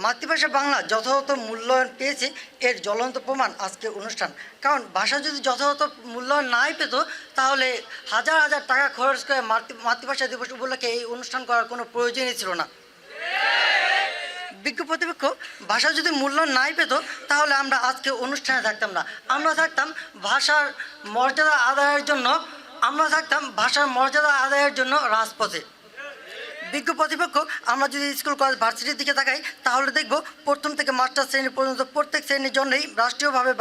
[SPEAKER 2] মাতৃভাষা বাংলা যথাযথ মূল্যায়ন পেয়েছে এর জ্বলন্ত প্রমাণ আজকের অনুষ্ঠান। কারণ ভাষা যদি যথাযথ মূল্যায়ন নাই পেত, তাহলে হাজার হাজার টাকা খরচ করে মাতৃভাষা দিবস উপলক্ষে এই অনুষ্ঠান করার কোনো প্রয়োজনই ছিল না। বিজ্ঞ প্রতিপক্ষ, ভাষা যদি মূল্যায়ন নাই পেত, তাহলে আমরা আজকে অনুষ্ঠানে থাকতাম না। আমরা থাকতাম ভাষার মর্যাদা আদায়ের জন্য রাজপথে। বিজ্ঞ প্রতিপক্ষ, আমরা যদি স্কুল কলেজ ভার্সিটির দিকে তাকাই, তাহলে দেখব প্রথম থেকে মাস্টার শ্রেণী পর্যন্ত প্রত্যেক শ্রেণীর জন্যই রাষ্ট্রীয়ভাবে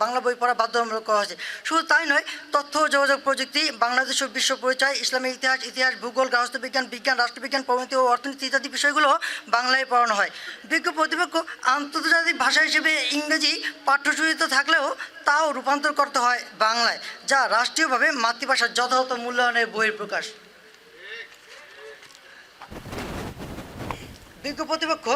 [SPEAKER 2] বাংলা বই পড়া বাধ্যতামূলক করা হয়েছে। শুধু তাই নয়, তথ্য ও যোগাযোগ প্রযুক্তি, বাংলাদেশ ও বিশ্ব পরিচয়, ইসলামিক ইতিহাস, ভূগোল, গার্হস্থ্য বিজ্ঞান, রাষ্ট্রবিজ্ঞান, প্রমিতি ও অর্থনীতি ইত্যাদি বিষয়গুলো বাংলায় পড়ানো হয়। বিজ্ঞ প্রতিপক্ষ, আন্তর্জাতিক ভাষা হিসেবে ইংরেজি পাঠ্যসূচিতে থাকলেও তাও রূপান্তর করতে হয় বাংলায়, যা রাষ্ট্রীয়ভাবে মাতৃভাষার যথাযথ মূল্যায়নের বহিঃপ্রকাশ। বিজ্ঞ প্রতিপক্ষ,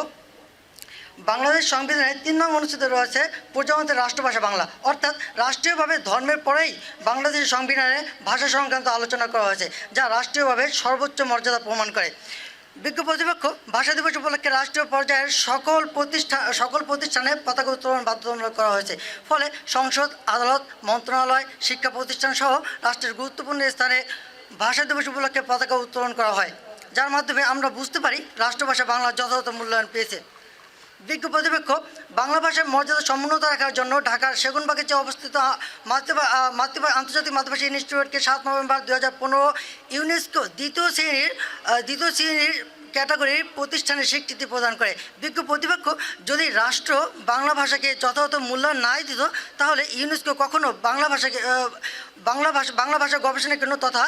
[SPEAKER 2] বাংলাদেশ সংবিধানের 3 নং অনুচ্ছেদে রয়েছে প্রজাতন্ত্রের রাষ্ট্রভাষা বাংলা, অর্থাৎ রাষ্ট্রীয়ভাবে ধর্মের পরেই বাংলাদেশের সংবিধানে ভাষা সংক্রান্ত আলোচনা করা হয়েছে, যা রাষ্ট্রীয়ভাবে সর্বোচ্চ মর্যাদা প্রমাণ করে। বিজ্ঞ প্রতিপক্ষ, ভাষা দিবস উপলক্ষে রাষ্ট্রীয় পর্যায়ের সকল প্রতিষ্ঠানে পতাকা উত্তোলন বাধ্যতামূলক করা হয়েছে। ফলে সংসদ, আদালত, মন্ত্রণালয়, শিক্ষা প্রতিষ্ঠান সহ রাষ্ট্রের গুরুত্বপূর্ণ স্থানে ভাষা দিবস উপলক্ষে পতাকা উত্তোলন করা হয়। যার মাধ্যমে আমরা বুঝতে পারি রাষ্ট্রভাষা বাংলা যথাযথ মূল্যায়ন পেয়েছে। বিজ্ঞ প্রতিপক্ষ বাংলা ভাষার মর্যাদা সমুন্নত রাখার জন্য ঢাকার সেগুনবাগিচে অবস্থিত আন্তর্জাতিক মাতৃভাষা ইনস্টিটিউটকে 7 নভেম্বর 2015 ইউনেস্কো দ্বিতীয় শ্রেণীর ক্যাটাগরির প্রতিষ্ঠানের স্বীকৃতি প্রদান করে। বিজ্ঞ প্রতিপক্ষ যদি রাষ্ট্র বাংলা ভাষাকে যথাযথ মূল্যায়ন নাই দিত, তাহলে ইউনেস্কো কখনো বাংলা ভাষা গবেষণার জন্য তথা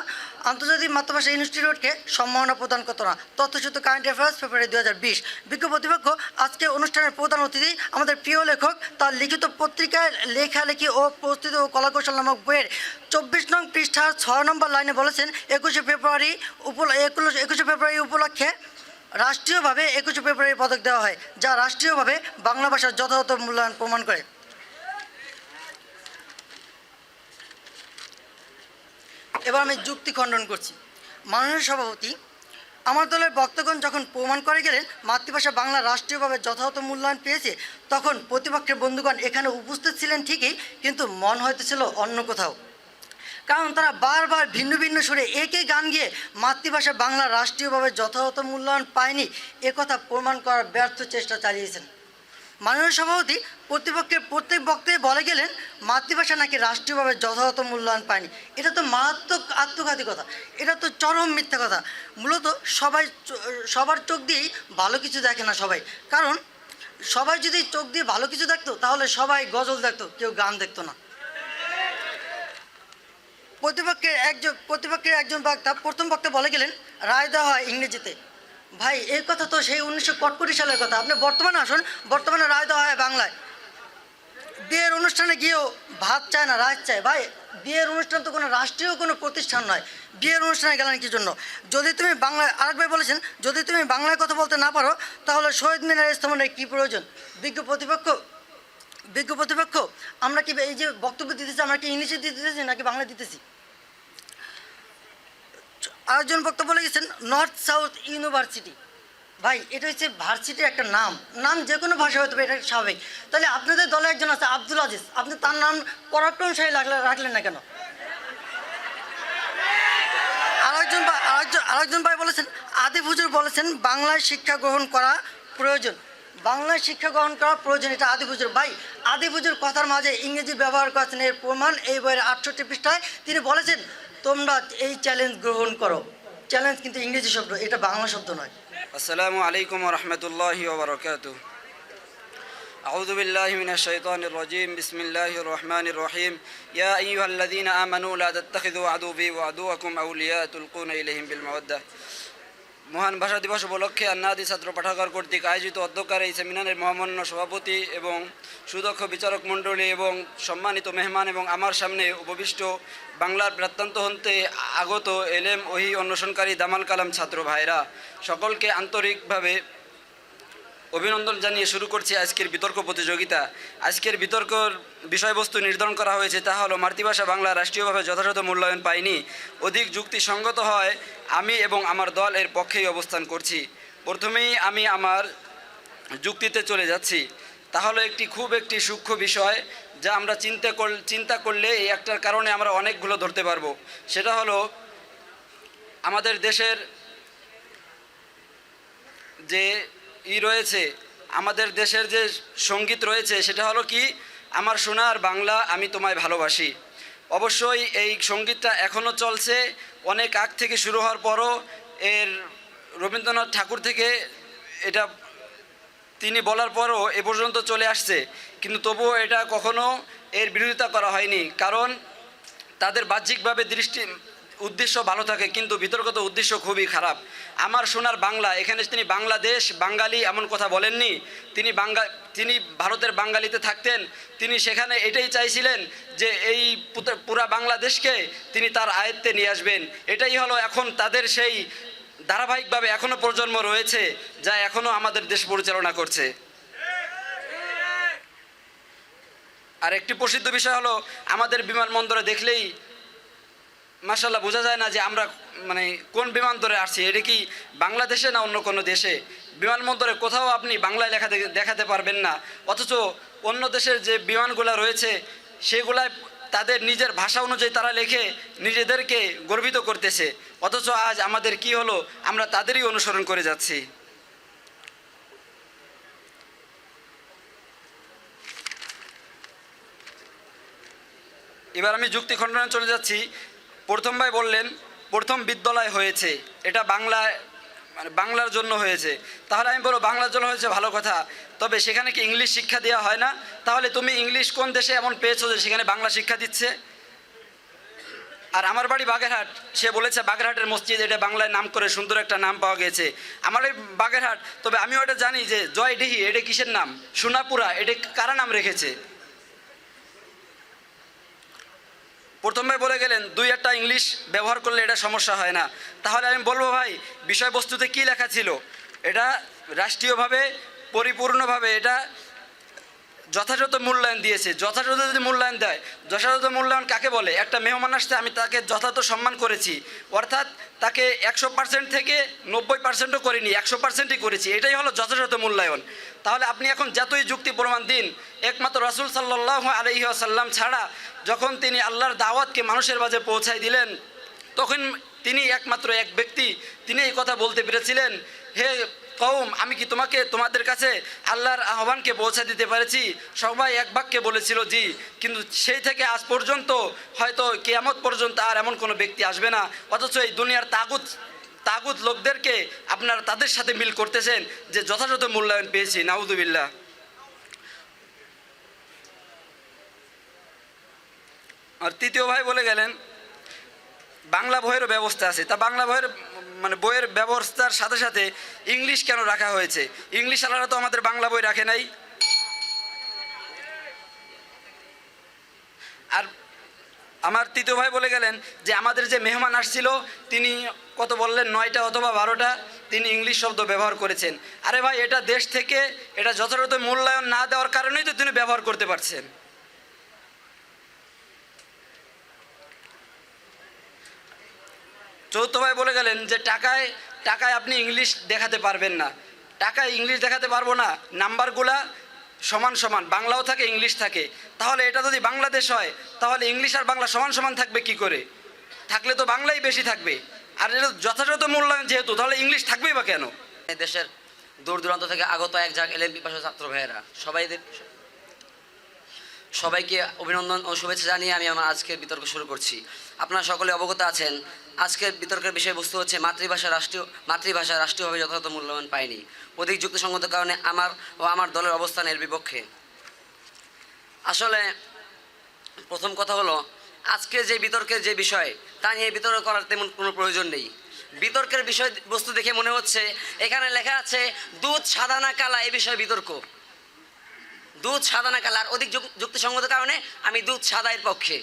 [SPEAKER 2] আন্তর্জাতিক মাতৃভাষা ইনস্টিটিউটকে সম্মাননা প্রদান করত না। তথ্যসূত্র কারেন্ট অ্যাফেয়ার্স ফেব্রুয়ারি 2020। বিজ্ঞ প্রতিপক্ষ আজকে অনুষ্ঠানের প্রধান অতিথি আমাদের প্রিয় লেখক, তার লিখিত পত্রিকায় লেখালেখি ও প্রস্তুতি ও কলাকৌশল নামক বইয়ের 24 নং পৃষ্ঠার 6 নম্বর লাইনে বলেছেন 21শে ফেব্রুয়ারি উপলক্ষে রাষ্ট্রীয়ভাবে 21শে ফেব্রুয়ারি পদক দেওয়া হয়, যা রাষ্ট্রীয়ভাবে বাংলা ভাষার যথাযথ মূল্যায়ন প্রমাণ করে। এবার আমি যুক্তি খণ্ডন করছি। মাননীয় সভাপতি, আমার দলের বক্তগণ যখন প্রমাণ করে গেলেন মাতৃভাষা বাংলা রাষ্ট্রীয়ভাবে যথাযথ মূল্যায়ন পেয়েছে, তখন প্রতিপক্ষের বন্ধুগণ এখানে উপস্থিত ছিলেন ঠিকই, কিন্তু মন হয়তো ছিল অন্য কোথাও। কারণ তারা বারবার ভিন্ন ভিন্ন সুরে একই গান গিয়ে মাতৃভাষা বাংলা রাষ্ট্রীয়ভাবে যথাযথ মূল্যায়ন পায়নি একথা প্রমাণ করার ব্যর্থ চেষ্টা চালিয়েছেন। মাননীয় সভাপতি, প্রতিপক্ষের প্রত্যেক বক্তব্যে বলে গেলেন মাতৃভাষা নাকি রাষ্ট্রীয়ভাবে যথাযথ মূল্যায়ন পায়নি। এটা তো মারাত্মক আত্মঘাতী কথা, এটা তো চরম মিথ্যা কথা। মূলত সবার চোখ দিয়েই ভালো কিছু দেখে না সবাই, কারণ সবাই যদি চোখ দিয়ে ভালো কিছু দেখতো তাহলে সবাই গজল দেখতো, কেউ গান দেখতো না। প্রতিপক্ষের একজন বক্তা প্রথম বক্তা বলে গেলেন রায় দেওয়া হয় ইংরেজিতে। ভাই, এই কথা তো সেই 1961 সালের কথা। আপনি বর্তমানে আসুন, বর্তমানে রায় দেওয়া হয় বাংলায়। বিয়ের অনুষ্ঠানে গিয়েও ভাত চায় না, রায় চায়। ভাই, বিয়ের অনুষ্ঠান তো কোনো রাষ্ট্রীয় কোনো প্রতিষ্ঠান নয়, বিয়ের অনুষ্ঠানে গেলেন কি জন্য? যদি তুমি বাংলায়, আরেক ভাই বলেছেন, যদি তুমি বাংলায় কথা বলতে না পারো তাহলে শহীদ মিনার স্থাপনের কী প্রয়োজন? বিজ্ঞ প্রতিপক্ষ আমরা কি এই যে বক্তব্য দিতেছি, আমরা কি ইংলিশে দিতেছি নাকি বাংলা দিতেছি? আরেকজন বক্তব্য বলে গেছেন নর্থ সাউথ ইউনিভার্সিটি। ভাই, এটা হচ্ছে ভার্সিটির একটা নাম যে কোনো ভাষা হতে পারে, এটা স্বাভাবিক। তাহলে আপনাদের দলে একজন আছে আব্দুল আজিজ, আপনি তার নাম পরাক্রমশালী রাখলেন না কেন? আরেকজন ভাই বলেছেন আদিব হুজুর বলেছেন বাংলায় শিক্ষা গ্রহণ করা প্রয়োজন। এটা আদিব হুজুর। ভাই, আদিব হুজুর কথার মাঝে ইংরেজি ব্যবহার করেছেন, এর প্রমাণ এই বইয়ের 68 পৃষ্ঠায় তিনি বলেছেন তোমরা এই চ্যালেঞ্জ গ্রহণ করো। চ্যালেঞ্জ কিন্তু ইংরেজি শব্দ, এটা বাংলা শব্দ নয়।
[SPEAKER 10] আসসালামু আলাইকুম ওয়া রাহমাতুল্লাহি ওয়া বারাকাতুহু। আউযু বিল্লাহি মিনাশ শাইতানির রাজীম। বিসমিল্লাহির রহমানির রহিম। ইয়া আইয়ুহাল্লাযীনা আমানু লা তাত্তাখিযু আদুওয়ি ওয়া আদুওয়াকুম আউলিয়া তুলকুনা ইলাইহিম বিল মাওয়াদ্দাহ। মহান ভাষা দিবস উপলক্ষে আন্নাদি ছাত্র পাঠাগার কর্তৃক আয়োজিত অধ্যক্ষের এই সেমিনারের মহামান্য সভাপতি এবং সুদক্ষ বিচারক মণ্ডলী এবং সম্মানিত মেহমান এবং আমার সামনে উপবিষ্ট বাংলার প্রত্যন্ত হতে আগত এলেম ওহি অন্বেষণকারী দামাল কালাম ছাত্র ভাইরা, সকলকে আন্তরিকভাবে অভিনন্দন জানিয়ে শুরু করছি আজকের বিতর্ক প্রতিযোগিতা। আজকের বিতর্কর বিষয়বস্তু নির্ধারণ করা হয়েছে, তা হলো মাতৃভাষা বাংলা রাষ্ট্রীয়ভাবে যথাযথ মূল্যায়ন পায়নি। অধিক যুক্তিসঙ্গত হয় আমি এবং আমার দল এর পক্ষেই অবস্থান করছি। প্রথমেই আমি আমার যুক্তিতে চলে যাচ্ছি। তাহলে খুব একটি সূক্ষ্ম বিষয়, যা আমরা চিন্তা করলে এই একটার কারণে আমরা অনেকগুলো ধরতে পারবো। সেটা হলো আমাদের দেশের যে রয়েছে, আমাদের দেশের যে সঙ্গীত রয়েছে, সেটা হলো কি, আমার সোনার বাংলা আমি তোমায় ভালোবাসি। অবশ্যই এই সঙ্গীতটা এখনও চলছে, অনেক আগ থেকে শুরু হওয়ার পরও এর রবীন্দ্রনাথ ঠাকুর থেকে এটা তিনি বলার পরও এ পর্যন্ত চলে আসছে, কিন্তু তবুও এটা কখনো এর বিরোধিতা করা হয়নি, কারণ তাদের বাহ্যিকভাবে উদ্দেশ্য ভালো থাকে কিন্তু বিতর্কত উদ্দেশ্য খুবই খারাপ। আমার সোনার বাংলা, এখানে তিনি বাংলাদেশ বাঙালি এমন কথা বলেননি। তিনি ভারতের বাঙালিতে থাকতেন, তিনি সেখানে এটাই চাইছিলেন যে এই পুরা বাংলাদেশকে তিনি তার আয়ত্তে নিয়ে আসবেন। এটাই হলো এখন তাদের সেই ধারাবাহিকভাবে এখনও প্রজন্ম রয়েছে যা এখনও আমাদের দেশ পরিচালনা করছে। আর একটি প্রসিদ্ধ বিষয় হলো আমাদের বিমানবন্দরে দেখলেই মাশাআল্লাহ বোঝা যায় না যে আমরা কোন বিমানবন্দরে আসছি, এটা কি বাংলাদেশে না অন্য কোনো দেশে। বিমানবন্দরে কোথাও আপনি বাংলায় দেখাতে পারবেন না, অথচ অন্য দেশের যে বিমানগুলো রয়েছে সেগুলায় তাদের নিজের ভাষা অনুযায়ী তারা লেখে নিজেদেরকে গর্বিত করতেছে। অথচ আজ আমাদের কি হলো, আমরা তাদেরই অনুসরণ করে যাচ্ছি। এবার আমি যুক্তি খণ্ডনে চলে যাচ্ছি। প্রথম ভাই বললেন প্রথম বিদ্যালয় হয়েছে, এটা বাংলার জন্য হয়েছে। তাহলে আমি বলবো বাংলার জন্য হয়েছে ভালো কথা, তবে সেখানে কি ইংলিশ শিক্ষা দেওয়া হয় না? তাহলে তুমি ইংলিশ কোন দেশে এমন পেয়েছো যে সেখানে বাংলা শিক্ষা দিচ্ছে? আর আমার বাড়ি বাগেরহাট, সে বলেছে বাগেরহাটের মসজিদ, এটা বাংলায় নাম করে সুন্দর একটা নাম পাওয়া গেছে। আমার এই বাগেরহাট, তবে আমিও এটা জানি যে জয়ডিহি এটা কিসের নাম, সোনাপুরা এটা কারা নাম রেখেছে? প্রথমে বলে গেলেন দুই একটা ইংলিশ ব্যবহার করলে এটা সমস্যা হয় না। তাহলে আমি বলবো ভাই, বিষয়বস্তুতে কি লেখা ছিল? এটা রাষ্ট্রীয়ভাবে পরিপূর্ণভাবে এটা যথাযথ মূল্যায়ন দিয়েছে। যথাযথ যদি মূল্যায়ন দেয়, যথাযথ মূল্যায়ন কাকে বলে? একটা মেহমান আসছে, আমি তাকে যথাযথ সম্মান করেছি, অর্থাৎ তাকে 100% থেকে 90%ও করিনি, 100%ই করেছি, এটাই হলো যথাযথ মূল্যায়ন। তাহলে আপনি এখন যতই যুক্তি প্রমাণ দিন, একমাত্র রাসূল সাল্লাল্লাহু আলাইহি ওয়াসাল্লাম ছাড়া যখন তিনি আল্লাহর দাওয়াতকে মানুষের মাঝে পৌঁছায় দিলেন, তখন তিনি একমাত্র এক ব্যক্তি, তিনি এই কথা বলতে পেরেছিলেন, হে কওম, আমি কি তোমাদের কাছে আল্লাহর আহ্বানকে পৌঁছে দিতে পেরেছি? সবাই এক বাক্যে বলেছিল জি। কিন্তু সেই থেকে আজ পর্যন্ত হয়তো কিয়ামত পর্যন্ত আর এমন কোনো ব্যক্তি আসবে না, অথচ এই দুনিয়ার তাগুত লোকদেরকে আপনারা তাদের সাথে মিল করতেছেন যে যথাযথ মূল্যায়ন পেয়েছি। নাউযুবিল্লাহ। আর তৃতীয় ভাই বলে গেলেন বাংলা বইয়েরও ব্যবস্থা আছে। তা বাংলা বইয়ের ব্যবস্থার সাথে সাথে ইংলিশ কেন রাখা হয়েছে? ইংলিশ আলাদা তো আমাদের বাংলা বই রাখে নাই। আর আমার তৃতীয় ভাই বলে গেলেন যে আমাদের যে মেহমান আসছিল তিনি কত বললেন 9টা অথবা 12টা তিনি ইংলিশ শব্দ ব্যবহার করেছেন। আরে ভাই, এটা দেশ থেকে এটা যথাযথ মূল্যায়ন না দেওয়ার কারণেই তো তিনি ব্যবহার করতে পারছেন। চৌথ ভাই বলে গেলেন যে টাকায় আপনি ইংলিশ দেখাতে পারবেন না। টাকায় ইংলিশ দেখাতে পারবো না, নাম্বারগুলা সমান সমান, বাংলাও থাকে ইংলিশ থাকে। তাহলে এটা যদি বাংলাদেশ হয়, তাহলে ইংলিশ আর বাংলা সমান সমান থাকবে কি করে? থাকলে তো বাংলাই বেশি থাকবে। আর এটা যথাযথ মূল্যায়ন যেহেতু, তাহলে ইংলিশ থাকবেই বা কেন?
[SPEAKER 11] দেশের দূর দূরান্ত থেকে আগত এক যাক এলএম পিপাসু ছাত্র ভাইয়েরা, সবাইকে অভিনন্দন ও শুভেচ্ছা জানিয়ে আমি আমার আজকের বিতর্ক শুরু করছি। আপনারা সকলে অবগত আছেন, আজকের বিতর্কের বিষয়বস্তু হচ্ছে মাতৃভাষা রাষ্ট্রীয়ভাবে যথাযথ মূল্যায়ন পায়নি। অধিক যুক্তিসঙ্গত কারণে আমার দলের অবস্থান এর বিপক্ষে। আসলে প্রথম কথা হলো, আজকে যে বিতর্কের যে বিষয় তা নিয়ে বিতর্ক করার তেমন কোনো প্রয়োজন নেই। বিতর্কের বিষয়বস্তু দেখে মনে হচ্ছে এখানে লেখা আছে দুধ সাদা না কালা, এই বিষয়ে বিতর্ক। দুধ সাদা না কালা, আর অধিক যুক্তিসঙ্গত কারণে আমি দুধ সাদাইয়ের পক্ষে।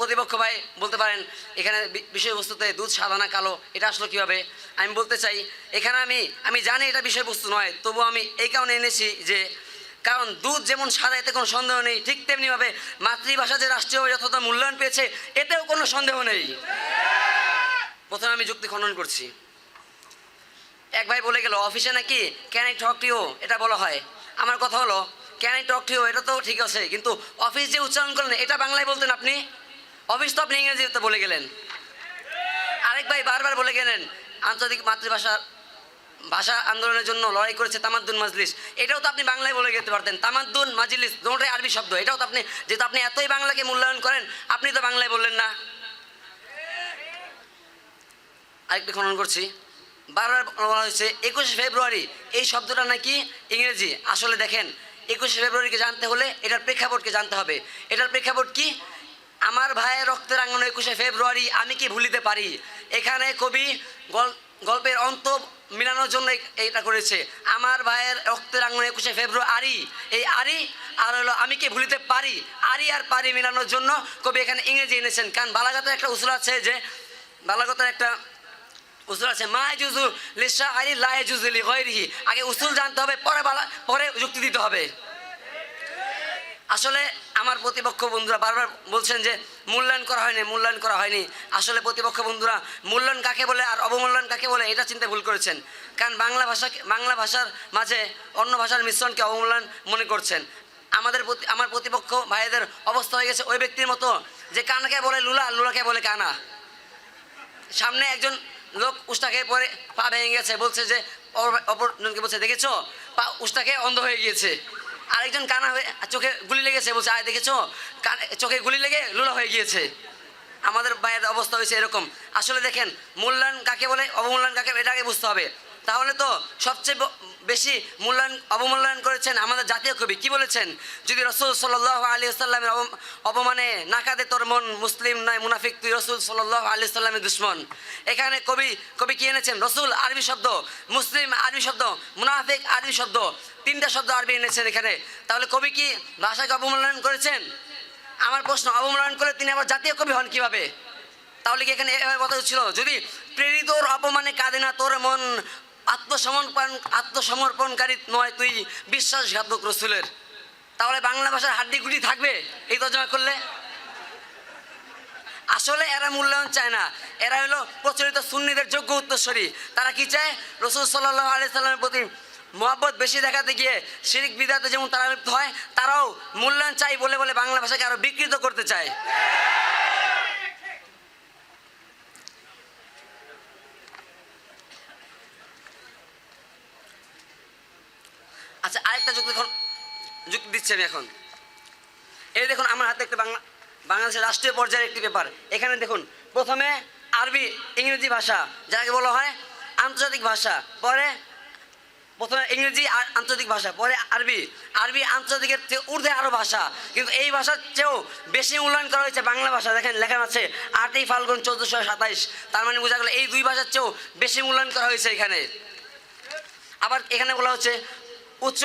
[SPEAKER 11] প্রতিপক্ষ ভাই বলতে পারেন এখানে বিষয়বস্তুতে দুধ সাদা না কালো, এটা আসলে কীভাবে? আমি বলতে চাই এখানে আমি জানি এটা বিষয়বস্তু নয়, তবু আমি এই কারণে এনেছি যে কারণ দুধ যেমন সাদা, এতে কোনো সন্দেহ নেই, ঠিক তেমনিভাবে মাতৃভাষা যে রাষ্ট্রীয়ভাবে যথাযথ মূল্যায়ন পেয়েছে এতেও কোনো সন্দেহ নেই। প্রথমে আমি যুক্তি খণ্ডন করছি। এক ভাই বলে গেল অফিসে নাকি can I talk to you এটা বলা হয়। আমার কথা হলো can I talk to you এটা তো ঠিক আছে, কিন্তু অফিস যে উচ্চারণ করলেন এটা বাংলায় বলতেন আপনি, অফিস তো আপনি ইংরেজিতে বলে গেলেন। আরেক ভাই বারবার বলে গেলেন আন্তর্জাতিক ভাষা আন্দোলনের জন্য লড়াই করেছে তামাদ্দুন মাজলিস, এটাও তো আপনি বাংলায় বলে যেতে পারতেন। তামাদ্দুন মাজলিস দুটোই আরবি শব্দ, এটাও তো আপনি, যেহেতু আপনি এতই বাংলাকে মূল্যায়ন করেন আপনি তো বাংলায় বললেন না। আরেকটি খনন করছি, বারবার বলা হয়েছে 21শে ফেব্রুয়ারি এই শব্দটা নাকি ইংরেজি। আসলে দেখেন 21শে ফেব্রুয়ারিকে জানতে হলে এটার প্রেক্ষাপটকে জানতে হবে। এটার প্রেক্ষাপট কি? আমার ভাইয়ের রক্তের রাঙানো 21শে ফেব্রুয়ারি আমি কি ভুলিতে পারি? এখানে কবি গল্পের অন্ত মিলানোর জন্য এটা করেছে। আমার ভাইয়ের রক্তের রাঙানো 21শে ফেব্রুয়ারি, এই আরি আর হলো আমি কি ভুলিতে পারি, আরি আর পারি মিলানোর জন্য কবি এখানে ইংরেজি এনেছেন। কারণ বালাগাতের একটা উসুল আছে, যে বালাগাতের একটা উসুল আছে মা ইয়াজুজু লিশাইরি লা ইয়াজুজু লিগাইরিহি, আগে উসুল জানতে হবে, পরে যুক্তি দিতে হবে। আসলে আমার প্রতিপক্ষ বন্ধুরা বারবার বলছেন যে মূল্যায়ন করা হয়নি। আসলে প্রতিপক্ষ বন্ধুরা মূল্যায়ন কাকে বলে আর অবমূল্যায়ন কাকে বলে এটা চিন্তা ভুল করেছেন। কারণ বাংলা ভাষার মাঝে অন্য ভাষার মিশ্রণকে অবমূল্যায়ন মনে করছেন। আমার প্রতিপক্ষ ভাইদের অবস্থা হয়ে গেছে ওই ব্যক্তির মতো যে কানাকে বলে লুলা, লুলাকে বলে কানা। সামনে একজন লোক উষ্টা খেয়ে পরে পা ভেঙে গেছে, বলছে যে অপরজনকে বলছে দেখেছো পা উষ্টা খেয়ে অন্ধ হয়ে গিয়েছে। আরেকজন কানা হয়ে চোখে গুলি লেগেছে, বলছে আয় দেখেছো চোখে গুলি লেগে লুলা হয়ে গিয়েছে। আমাদের ভাইয়ের অবস্থা হয়েছে এরকম। আসলে দেখেন মূল্যায়ন কাকে বলে, অবমূল্যায়ন কাকে, এটা আগে বুঝতে হবে। তাহলে তো সবচেয়ে বেশি মূল্যায়ন অবমূল্যায়ন করেছেন আমাদের জাতীয় কবি। কি বলেছেন? যদি রসুল সাল্লাল্লাহু আলাইহি ওয়াসাল্লামের অপমানে না কাঁদে তোর মন, মুসলিম নয় মুনাফিক তুই, রসুল সাল্লাল্লাহু আলাইহি ওয়াসাল্লামের দুশমন। এখানে কবি কি এনেছেন? রসুল আরবি শব্দ, মুসলিম আরবি শব্দ, মুনাফিক আরবি শব্দ, তিনটা শব্দ আরবি এনেছেন এখানে। তাহলে কবি কি ভাষাকে অবমূল্যায়ন করেছেন? আমার প্রশ্ন, অবমূল্যায়ন করে তিনি আবার জাতীয় কবি হন কিভাবে? তাহলে কি এখানে এভাবে কথা ছিল যদি প্রেরিতর অপমানে কাঁদে না তোর মন, আত্মসমর্পণকারী নয় তুই বিশ্বাসঘাতক রসুলের, তাহলে বাংলা ভাষার হাড্ডিগুটি থাকবে এই তর্জমা করলে? আসলে এরা মূল্যায়ন চায় না, এরা হলো প্রচলিত সুন্নিদের যোগ্য উত্তরসূরি। তারা কি চায়? রসুল সাল্লাল্লাহু আলাইহি সাল্লামের প্রতি মহব্বত বেশি দেখাতে গিয়ে শিরিক বিদআতে যেমন তারা লিপ্ত হয়, তারাও মূল্যায়ন চাই বলে বলে বাংলা ভাষাকে আরো বিকৃত করতে চায়। আচ্ছা, আরেকটা যুক্তি দিচ্ছি আমি এখন। এই দেখুন আমার হাতে একটা বাংলাদেশের রাষ্ট্রীয় পর্যায়ের একটি পেপার। এখানে দেখুন প্রথমে আরবি ইংরেজি ভাষা যাকে বলা হয় আন্তর্জাতিক ভাষা, পরে প্রথমে ইংরেজি আন্তর্জাতিক ভাষা, পরে আরবি আন্তর্জাতিকের চেয়ে ঊর্ধ্বে আরও ভাষা, কিন্তু এই ভাষার চেয়েও বেশি মূল্যায়ন করা হয়েছে বাংলা ভাষা। দেখেন লেখা আছে 8ই ফাল্গুন 1427, তার মানে বোঝা গেল এই দুই ভাষার চেয়েও বেশি মূল্যায়ন করা হয়েছে এখানে। আবার এখানে বলা হচ্ছে উচ্চ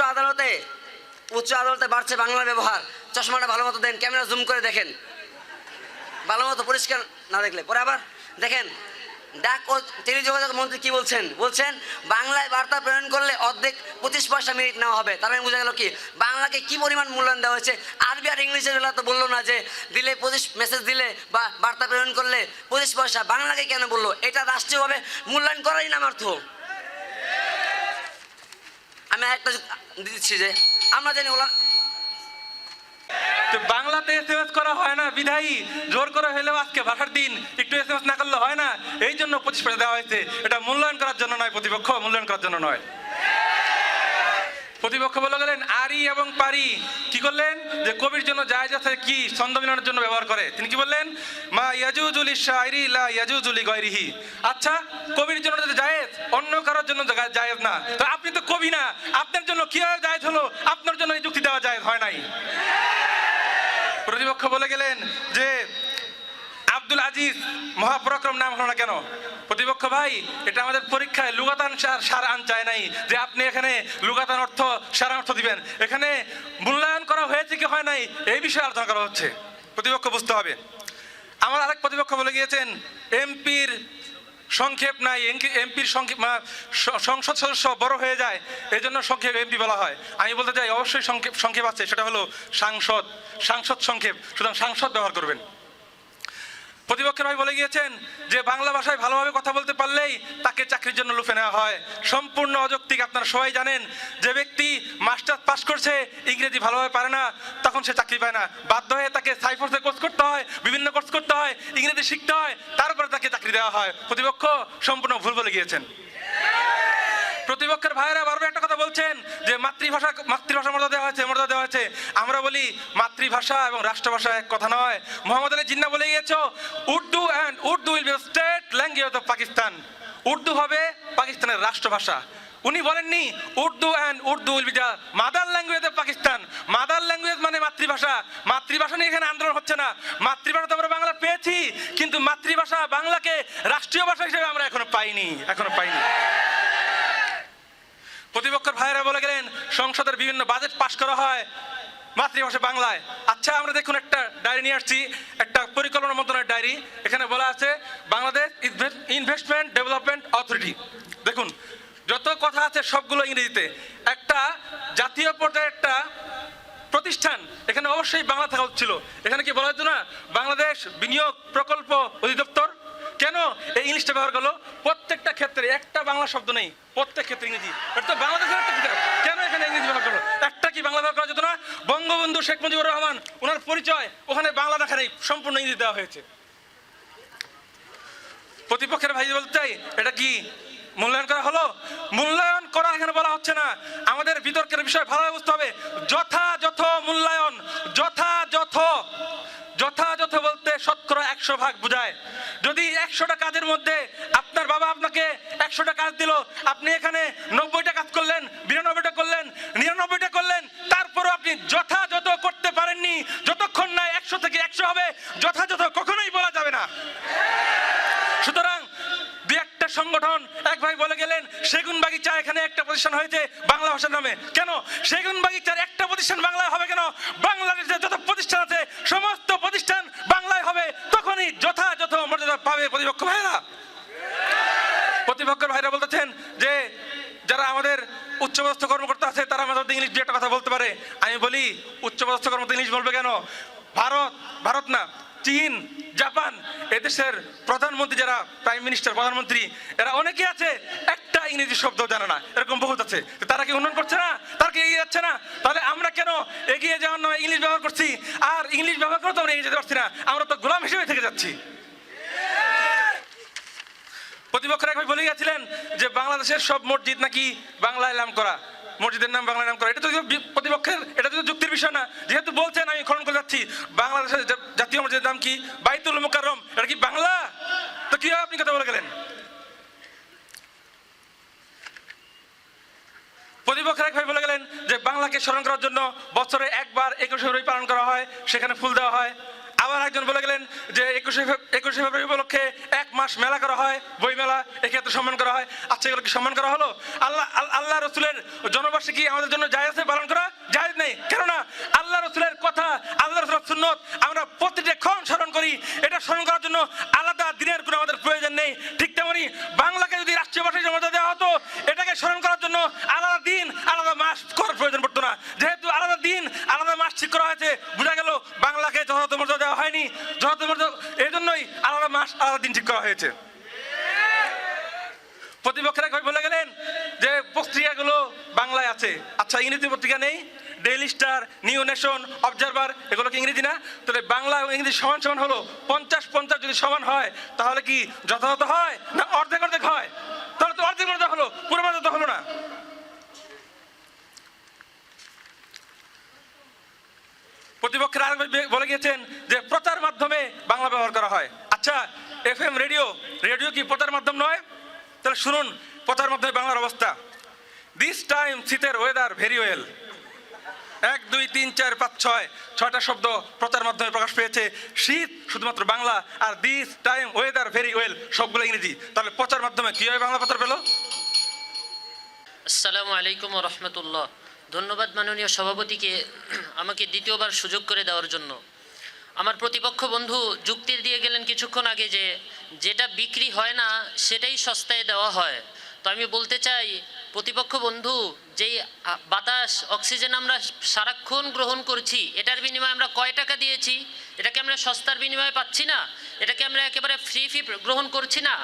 [SPEAKER 11] আদালতে বাড়ছে বাংলার ব্যবহার। চশমাটা ভালো মতো দেন, ক্যামেরা জুম করে দেখেন ভালো মতো, পরিষ্কার না দেখলে। পরে আবার দেখেন ডাক ও টেলিযোগাযোগ মন্ত্রী কি বলছেন বাংলায় বার্তা প্রেরণ করলে অর্ধেক 25 পয়সা মিনিট নেওয়া হবে। তার মানে বোঝা গেল কি বাংলাকে কি পরিমাণ মূল্যায়ন দেওয়া হয়েছে। আরবি আর ইংলিশের বেলা তো বললো না যে দিলে 25 মেসেজ দিলে বা বার্তা প্রেরণ করলে 25 পয়সা, বাংলাকে কেন বললো? এটা রাষ্ট্রীয়ভাবে মূল্যায়ন করাই নামার্থ। আমি একটা দিচ্ছি যে আমরা জানি
[SPEAKER 7] বাংলাতে এসএমএস করা হয় না বিধায়ী জোর করে হলেও আজকে ভাষার দিন একটু এসএমএস না করলে হয় না, এই জন্য 25 পয়সা দেওয়া হয়েছে। এটা মূল্যায়ন করার জন্য নয়, প্রতিপক্ষ মূল্যায়ন করার জন্য নয়। প্রতিপক্ষ বলে গেলেন আরি এবং পারি, কি করলেন যে কবির জন্য জায়েজ আছে কি ছন্দ মিলানোর জন্য ব্যবহার করে। তিনি কি বললেন? মা ইয়াজুজুল শায়রি লা ইয়াজুজুল গায়রিহি। আচ্ছা, কবির জন্য যদি জায়েজ, অন্য কারোর জন্য জায়েজ না, তো আপনি তো কবি না, আপনার জন্য কিভাবে জায়েজ হলো? আপনার জন্য এই যুক্তি দেওয়া জায়েজ হয় নাই। প্রতিপক্ষ বলে গেলেন যে আব্দুল আজিজ মহাপরাক্রম নাম হলো না কেন? প্রতিপক্ষ ভাই, এটা আমাদের পরীক্ষায় লুগাতান সার আন চায় নাই যে আপনি এখানে লুগাতান অর্থ সার অর্থ দিবেন। এখানে মূল্যায়ন করা হয়েছে কি হয় নাই এই বিষয়ে আলোচনা করা হচ্ছে। প্রতিপক্ষ বুঝতে হবে। আমার আরেক প্রতিপক্ষ বলে গিয়েছেন এমপির সংক্ষেপ নাই, এমপির সংসদ সদস্য বড় হয়ে যায়, এই জন্য সংক্ষেপ এমপি বলা হয়। আমি বলতে চাই অবশ্যই সংক্ষেপ আছে, সেটা হলো সাংসদ সংক্ষেপ, সুতরাং সাংসদ ব্যবহার করবেন। প্রতিপক্ষের ভাই বলে গিয়েছেন যে বাংলা ভাষায় ভালোভাবে কথা বলতে পারলেই তাকে চাকরির জন্য লুফে নেওয়া হয়। সম্পূর্ণ অযৌক্তিক। আপনারা সবাই জানেন যে ব্যক্তি মাস্টার্স পাস করছে, ইংরেজি ভালোভাবে পারে না, তখন সে চাকরি পায় না। বাধ্য হয়ে তাকে সাইফোর্সে কোর্স করতে হয়, বিভিন্ন কোর্স করতে হয়, ইংরেজি শিখতে হয়, তারপরে তাকে চাকরি দেওয়া হয়। প্রতিপক্ষ সম্পূর্ণ ভুল বলে গিয়েছেন। প্রতিপক্ষের ভাইয়েরা বারবার একটা কথা বলছেন যে মাতৃভাষা মর্যাদা দেওয়া হয়েছে। আমরা বলি মাতৃভাষা এবং রাষ্ট্রভাষা এক কথা নয়। মোহাম্মদ আলী জিন্নাহ বলে গিয়েছো Urdu will be state language of Pakistan. Urdu হবে পাকিস্তানের রাষ্ট্রভাষা। উনি বলেননি Urdu will be the mother language of Pakistan. Mother language মানে মাতৃভাষা। মাতৃভাষা নিয়ে এখানে আন্দোলন হচ্ছে না। মাতৃভাষা তো আমরা বাংলা পেয়েছি, কিন্তু মাতৃভাষা বাংলাকে রাষ্ট্রীয় ভাষা হিসেবে আমরা এখনো পাইনি। প্রতিপক্ষের ভাইয়েরা বলে গেলেন সংসদের বিভিন্ন বাজেট পাস করা হয় মাতৃভাষা বাংলায়। আচ্ছা, আমরা দেখুন একটা ডায়েরি নিয়ে আসছি, একটা পরিকল্পনা মন্ত্রণালয়ের ডায়েরি। এখানে বলা আছে বাংলাদেশ ইনভেস্টমেন্ট ডেভেলপমেন্ট অথরিটি। দেখুন যত কথা আছে সবগুলো ইংরেজিতে। একটা জাতীয় পর্যায়ে একটা প্রতিষ্ঠান, এখানে অবশ্যই বাংলা থাকা ছিল। এখানে কি বলা হতো না বাংলাদেশ বিনিয়োগ প্রকল্প অধিদপ্তর? কেন এই ইংলিশটা ব্যবহার করলো? প্রত্যেকটা ক্ষেত্রে একটা বাংলা শব্দ নেই, প্রত্যেক ক্ষেত্রে ইংরেজি। এটা তো বাংলাদেশের একটা কিতাব, কেন এখানে ইংরেজি ব্যবহার করলো? একটা কি বাংলা ব্যবহার করা যেত না? বঙ্গবন্ধু শেখ মুজিবুর রহমান, ওনার পরিচয় ওখানে বাংলা দেখা নেই, সম্পূর্ণ ইংরেজি দেওয়া হয়েছে। প্রতিপক্ষের ভাই বলতে চাই, এটা কি মূল্যায়ন করা হলো? মূল্যায়ন করা এখানে বলা হচ্ছে না। আমাদের বিতর্কের বিষয় ভালোভাবে বুঝতে হবে। যথাযথ মূল্যায়ন, যথাযথ বলতে 100% বোঝায়। যদি 100টা কাজের মধ্যে আপনার বাবা আপনাকে 100টা কাজ দিল, আপনি এখানে 90টা কাজ করলেন, 92টা করলেন, 99টা করলেন, তারপরও আপনি যথাযথ করতে পারেননি, যতক্ষণ না 100 থেকে 100 হবে, যথাযথ কখনোই বলা যাবে না। সুতরাং দুই একটা সংগঠন, এক ভাই বলে গেলেন সেগুনবাগিচা এখানে একটা প্রতিষ্ঠান হয়েছে বাংলা ভাষার নামে। কেন সেগুনবাগিচার একটা প্রতিষ্ঠান বাংলায় হবে কেন? বাংলাদেশের যত প্রতিষ্ঠান আছে সমস্ত প্রতিষ্ঠান বাংলায় হবে, তখনই যথাযথ মর্যাদা পাবে প্রতিপক্ষ ভাইরা। প্রতিপক্ষের ভাইরা বলতেছেন যে যারা আমাদের উচ্চপদস্থ কর্মকর্তা আছে তারা আমাদের ইংলিশ দিয়ে একটা কথা বলতে পারে। আমি বলি উচ্চপদস্থ কর্মকর্তা ইংলিশ বলবে কেন? ভারত না, চীন, জাপান, এদেশের প্রধানমন্ত্রী যারা প্রাইম মিনিস্টার, প্রধানমন্ত্রী, এরা অনেকে আছে একটা ইংরেজি শব্দ জানে না, এরকম বহুত আছে। তারা কি উন্নয়ন করছে না? তারা কি এগিয়ে যাচ্ছে না? তাহলে আমরা কেন এগিয়ে যাওয়ার নামে ইংলিশ ব্যবহার করছি? আর ইংলিশ ব্যবহার করে তো আমরা এগিয়ে যেতে পারছি না, আমরা তো গোলাম হিসেবে থেকে যাচ্ছি। প্রতিপক্ষরা একবার বলে গেছিলেন যে বাংলাদেশের সব মসজিদ নাকি বাংলায় নাম করা, মসজিদের নাম বাংলায় নাম করা। এটা তো প্রতিপক্ষের, এটা তো যুক্তির বিষয় না। যেহেতু বলছেন, আমি খনন করে যাচ্ছি, বাংলাদেশের জাতীয় মসজিদের নাম কি? বাইতুল মুকাররম, এটা কি বাংলা? তো কি আপনি কথা বলে গেলেন? প্রতিপক্ষের এক ভাই বলে গেলেন যে বাংলাকে স্মরণ করার জন্য বছরে একবার 21শে ফেব্রুয়ারি পালন করা হয়, সেখানে ফুল দেওয়া হয়। আবার একজন বলে গেলেন যে 21শে ফেব্রুয়ারি উপলক্ষে 1 মাস মেলা করা হয়, বই মেলা, এক্ষেত্রে সম্মান করা হয়। আচ্ছা, এগুলো কি সম্মান করা হলো? আল্লাহ রসুলের জন্মবার্ষিকী আমাদের জন্য জায়েজ আছে পালন করা? জায়েজ নেই। কেননা আল্লাহ রসুলের কথা, আল্লাহ রসুলের সুন্নত আমরা প্রতিটা ক্ষণ স্মরণ করি। এটা স্মরণ করার জন্য আলাদা দিনের কোনো আমাদের প্রয়োজন নেই। ঠিক তেমনি বাংলাকে যদি রাষ্ট্রীয় ভাষা হিসেবে মর্যাদা দেওয়া হতো, এটাকে স্মরণ করার জন্য আলাদা দিন, আলাদা মাস করার প্রয়োজন পড়তো না। যেহেতু আলাদা দিন, আলাদা মাস ঠিক করা হয়েছে, বোঝা গেল বাংলাকে যথাযথ মর্যাদা দেওয়া হয়নি। যথাযথ মর্যাদা, এই জন্যই আলাদা মাস, আলাদা দিন ঠিক করা হয়েছে। প্রতিপক্ষেরা বলে গেলেন যে পত্রিকাগুলো বাংলায় আছে। আচ্ছা, ইংরেজি পত্রিকা নেই? Daily star, new nation, observer, এগুলো কি ইংরেজি না? তাহলে বাংলা এবং ইংরেজি সমান সমান হলো। 50-50 যদি সমান হয় তাহলে কি যথাযথ হয় না অর্ধেক অর্ধেক হয়? তাহলে তো অর্ধেক মর্যাদা হলো, পুরো মর্যাদা হলো না। প্রতিপক্ষের আর বলে গিয়েছেন যে প্রচার মাধ্যমে বাংলা ব্যবহার করা হয়। আচ্ছা, FM রেডিও কি প্রচার মাধ্যম নয়? তাহলে শুনুন প্রচার মাধ্যমে বাংলার অবস্থা। দিস টাইম শীতের ওয়েদার ভেরি ওয়েল। 1, 2, 3, 4, 5, 6টা শব্দ প্রচার মাধ্যমে প্রকাশ পেয়েছে। শীত শুধুমাত্র বাংলা, আর this time weather very well সবগুলো ইংরেজি। তাহলে প্রচার মাধ্যমে কিভাবে বাংলা প্রচার পেল?
[SPEAKER 8] আসসালামু আলাইকুম ওয়া রাহমাতুল্লাহ। ধন্যবাদ মাননীয় সভাপতিকে আমাকে দ্বিতীয়বার সুযোগ করে দেওয়ার জন্য। আমার প্রতিপক্ষ বন্ধু যুক্তি দিয়ে গেলেন কিছুক্ষণ আগে যে যেটা বিক্রি হয় না সেটাই সস্তায় দেওয়া হয়। তো আমি বলতে চাই প্রতিপক্ষ বন্ধু, যেই বাতাস, অক্সিজেন আমরা সারাক্ষণ গ্রহণ করছি, এটার বিনিময়ে আমরা কয় টাকা দিয়েছি? এটাকে আমরা সস্তার বিনিময়ে পাচ্ছি না? এটাকে আমরা একেবারে ফ্রি গ্রহণ করছি না?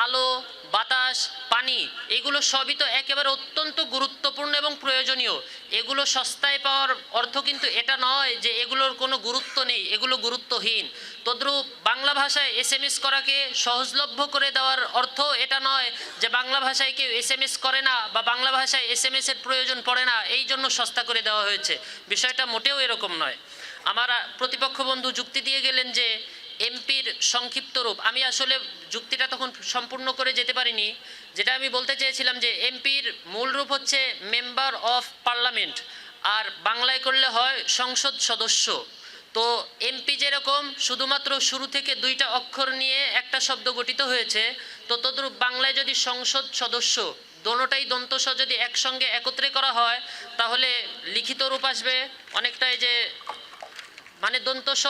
[SPEAKER 8] আলো, বাতাস, পানি, এগুলো সবই তো একেবারে অত্যন্ত গুরুত্বপূর্ণ এবং প্রয়োজনীয়। এগুলো সস্তায় পাওয়ার অর্থ কিন্তু এটা নয় যে এগুলোর কোনো গুরুত্ব নেই, এগুলো গুরুত্বহীন। তদ্রূপ বাংলা ভাষায় SMS করাকে সহজলভ্য করে দেওয়ার অর্থ এটা নয় যে বাংলা ভাষায় কেউ SMS করে না বা বাংলা ভাষায় SMS এর প্রয়োজন পড়ে না, এই জন্য সস্তা করে দেওয়া হয়েছে। বিষয়টা মোটেও এরকম নয়। আমার প্রতিপক্ষ বন্ধু যুক্তি দিয়ে গেলেন যে এমপির সংক্ষিপ্ত রূপ। আমি আসলে যুক্তিটা তখন সম্পূর্ণ করে যেতে পারিনি। যেটা আমি বলতে চেয়েছিলাম যে এমপির মূল রূপ হচ্ছে মেম্বার অফ পার্লামেন্ট, আর বাংলায় করলে হয় সংসদ সদস্য। তো এমপি যেরকম শুধুমাত্র শুরু থেকে 2টা অক্ষর নিয়ে একটা শব্দ গঠিত হয়েছে, তো তদ্রূপ বাংলায় যদি সংসদ সদস্য দোনোটাই দন্তস যদি একসঙ্গে একত্রে করা হয় তাহলে লিখিত রূপ আসবে অনেকটাই যে মানে দন্তস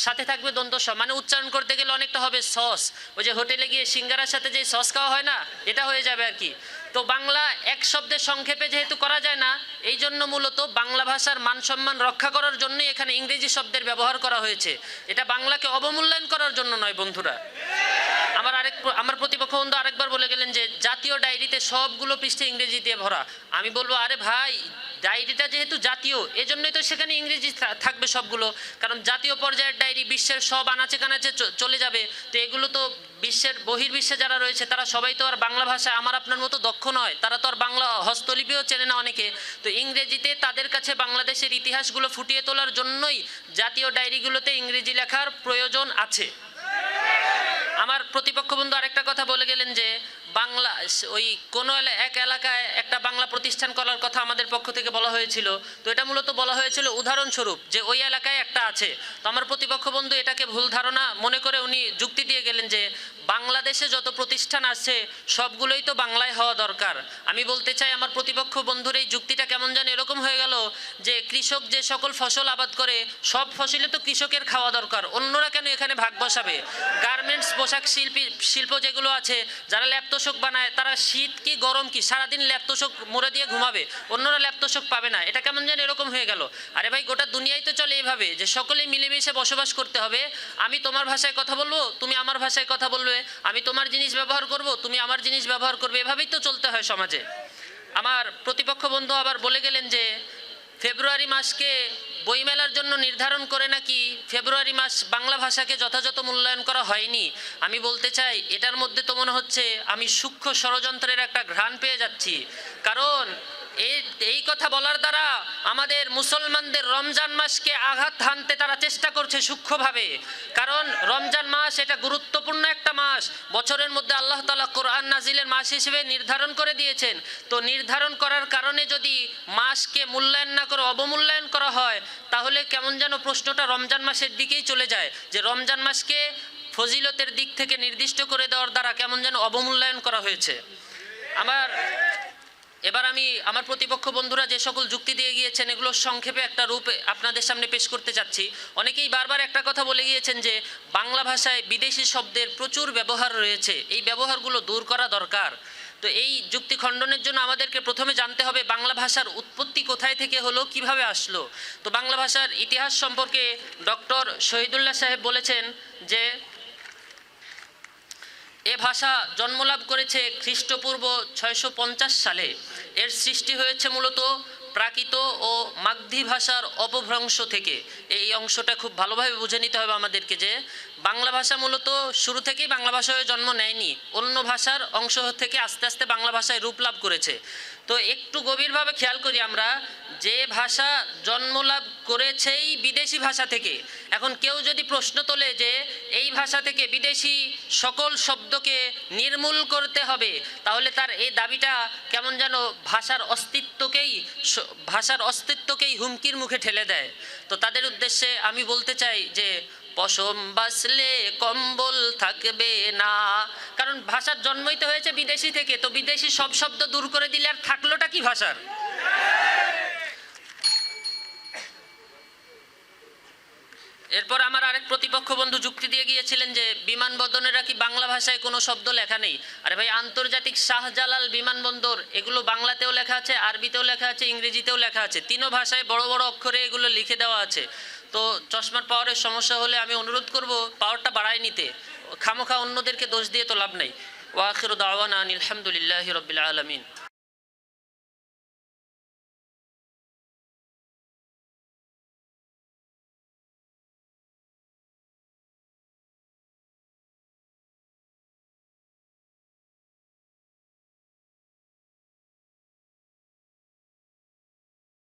[SPEAKER 8] সাথে থাকবে দন্তস, মানে উচ্চারণ করতে গেলে অনেকটা হবে সস। ওই যে হোটেলে গিয়ে সিঙ্গারার সাথে যে সস খাওয়া হয় না, এটা হয়ে যাবে আর কি। তো বাংলা এক শব্দের সংক্ষেপে যেহেতু করা যায় না, এই জন্য মূলত বাংলা ভাষার মান সম্মান রক্ষা করার জন্যই এখানে ইংরেজি শব্দের ব্যবহার করা হয়েছে। এটা বাংলাকে অবমূল্যায়ন করার জন্য নয় বন্ধুরা। আমার প্রতিপক্ষ বন্ধু আরেকবার বলে গেলেন যে জাতীয় ডায়েরিতে সবগুলো পৃষ্ঠে ইংরেজি দিয়ে ভরা। আমি বলবো, আরে ভাই, ডায়েরিটা যেহেতু জাতীয়, এজন্যই তো সেখানে ইংরেজি থাকবে সবগুলো, কারণ জাতীয় পর্যায়ের ডায়েরি বিশ্বের সব আনাচে কানাচে চলে যাবে। তো এগুলো তো বিশ্বের বহির্বিশ্বে যারা রয়েছে তারা সবাই তো আর বাংলা ভাষায় আমার আপনার মতো দক্ষ নয়, তারা তো আর বাংলা হস্তলিপিও চেনে না অনেকে। তো ইংরেজিতে তাদের কাছে বাংলাদেশের ইতিহাসগুলো ফুটিয়ে তোলার জন্যই জাতীয় ডায়েরিগুলোতে ইংরেজি লেখার প্রয়োজন আছে। আমার প্রতিপক্ষ বন্ধু আরেকটা কথা বলে গেলেন যে বাংলা ওই কোনো এক এলাকায় একটা বাংলা প্রতিষ্ঠান করার কথা আমাদের পক্ষ থেকে বলা হয়েছিল। তো এটা মূলত বলা হয়েছিল উদাহরণস্বরূপ যে ওই এলাকায় একটা আছে। তো আমার প্রতিপক্ষ বন্ধু এটাকে ভুল ধারণা মনে করে উনি যুক্তি দিয়ে গেলেন যে বাংলাদেশে যত প্রতিষ্ঠান আছে সবগুলোই তো বাংলায় হওয়া দরকার। আমি বলতে চাই আমার প্রতিপক্ষ বন্ধুর এই যুক্তিটা কেমন যেন এরকম হয়ে গেল যে কৃষক যে সকল ফসল আবাদ করে সব ফসলে তো কৃষকের খাওয়া দরকার, অন্যরা কেন এখানে ভাগ বসাবে? গার্মেন্টস পোশাক শিল্প যেগুলো আছে, যারা ল্যাপতোষক বানায় তারা শীত কি গরম কি সারাদিন ল্যাপতোষক মুড়ে দিয়ে ঘুমাবে, অন্যরা ল্যাপতোষক পাবে না। এটা কেমন যেন এরকম হয়ে গেল। আরে ভাই, গোটা দুনিয়ায় তো চলে এইভাবে যে সকলেই মিলেমিশে বসবাস করতে হবে। আমি তোমার ভাষায় কথা বলবো, তুমি আমার ভাষায় কথা বলবে, আমি তোমার জিনিস ব্যবহার করব, তুমি আমার জিনিস ব্যবহার করবে, এভাবেই তো চলতে হয় সমাজে। আমার প্রতিপক্ষ বন্ধু আবার বলে গেলেন যে ফেব্রুয়ারি মাসকে বইমেলার জন্য নির্ধারণ করে নাকি ফেব্রুয়ারি মাস বাংলা ভাষাকে যথাযথ মূল্যায়ন করা হয়নি। আমি বলতে চাই এটার মধ্যে তো মনে হচ্ছে আমি সূক্ষ্ম ষড়যন্ত্রের একটা ঘ্রাণ পেয়ে যাচ্ছি, কারণ এই কথা বলার দ্বারা আমাদের মুসলমানদের রমজান মাসকে আঘাত হানতে তারা চেষ্টা করছে সূক্ষ্মভাবে। কারণ রমজান মাস এটা গুরুত্বপূর্ণ একটা মাস, বছরের মধ্যে আল্লাহ তাআলা কোরআন নাজিলের মাস হিসেবে নির্ধারণ করে দিয়েছেন। তো নির্ধারণ করার কারণে যদি মাসকে মূল্যায়ন না করে অবমূল্যায়ন করা হয় তাহলে কেমন যেন প্রশ্নটা রমজান মাসের দিকেই চলে যায়, যে রমজান মাসকে ফজিলতের দিক থেকে নির্দিষ্ট করে দেওয়ার দ্বারা কেমন যেন অবমূল্যায়ন করা হয়েছে। এবার আমি আমার প্রতিপক্ষ বন্ধুরা যে সকল যুক্তি দিয়ে গিয়েছেন এগুলো সংক্ষেপে একটা রূপ আপনাদের সামনে পেশ করতে চাচ্ছি। অনেকেই বারবার একটা কথা বলে গিয়েছেন যে বাংলা ভাষায় বিদেশি শব্দের প্রচুর ব্যবহার রয়েছে, এই ব্যবহারগুলো দূর করা দরকার। তো এই যুক্তি খণ্ডনের জন্য আমাদেরকে প্রথমে জানতে হবে বাংলা ভাষার উৎপত্তি কোথায় থেকে হলো, কিভাবে আসলো। তো বাংলা ভাষার ইতিহাস সম্পর্কে ডক্টর শহীদুল্লাহ সাহেব বলেছেন যে এ ভাষা জন্মলাভ করেছে খ্রিস্টপূর্ব 650 সালে। এর সৃষ্টি হয়েছে মূলত প্রাকৃত ও মাগধী ভাষার অপভ্রংশ থেকে। এই অংশটা খুব ভালোভাবে বুঝে নিতে হবে আমাদেরকে যে বাংলা ভাষা মূলত শুরু থেকেই বাংলা ভাষায় জন্ম নেয়নি, অন্য ভাষার অংশ থেকে আস্তে আস্তে বাংলা ভাষায় রূপ লাভ করেছে। তো একটু গভীরভাবে খেয়াল করি আমরা, যে ভাষা জন্মলাভ করেছেই বিদেশি ভাষা থেকে। এখন কেউ যদি প্রশ্ন তোলে যে এই ভাষা থেকে বিদেশি সকল শব্দকে নির্মূল করতে হবে, তাহলে তার এই দাবিটা কেমন যেন ভাষার অস্তিত্বকেই হুমকির মুখে ঠেলে দেয়। তো তাদের উদ্দেশ্যে আমি বলতে চাই যে পশম বাসলে কম্বল থাকবে না, কারণ ভাষার জন্মই তো হয়েছে বিদেশি থেকে। তো বিদেশি সব শব্দ দূর করে দিলে আর থাকলোটা কি ভাষার? এরপর আমার আরেক প্রতিপক্ষ বন্ধু যুক্তি দিয়ে গিয়েছিলেন যে বিমানবন্দরেরা কি বাংলা ভাষায় কোনো শব্দ লেখা নেই? আরে ভাই, আন্তর্জাতিক শাহজালাল বিমানবন্দর এগুলো বাংলাতেও লেখা আছে, আরবিতেও লেখা আছে, ইংরেজিতেও লেখা আছে, তিনও ভাষায় বড় বড় অক্ষরে এগুলো লিখে দেওয়া আছে। তো চশমার পাওয়ারের সমস্যা হলে আমি অনুরোধ করব পাওয়ারটা বাড়ায় নিতে, খামোখা অন্যদেরকে দোষ দিয়ে তো লাভ নেই। ওয়া আখিরু দাওয়ানা আনিল হামদুলিল্লাহি রাব্বিল আলামিন।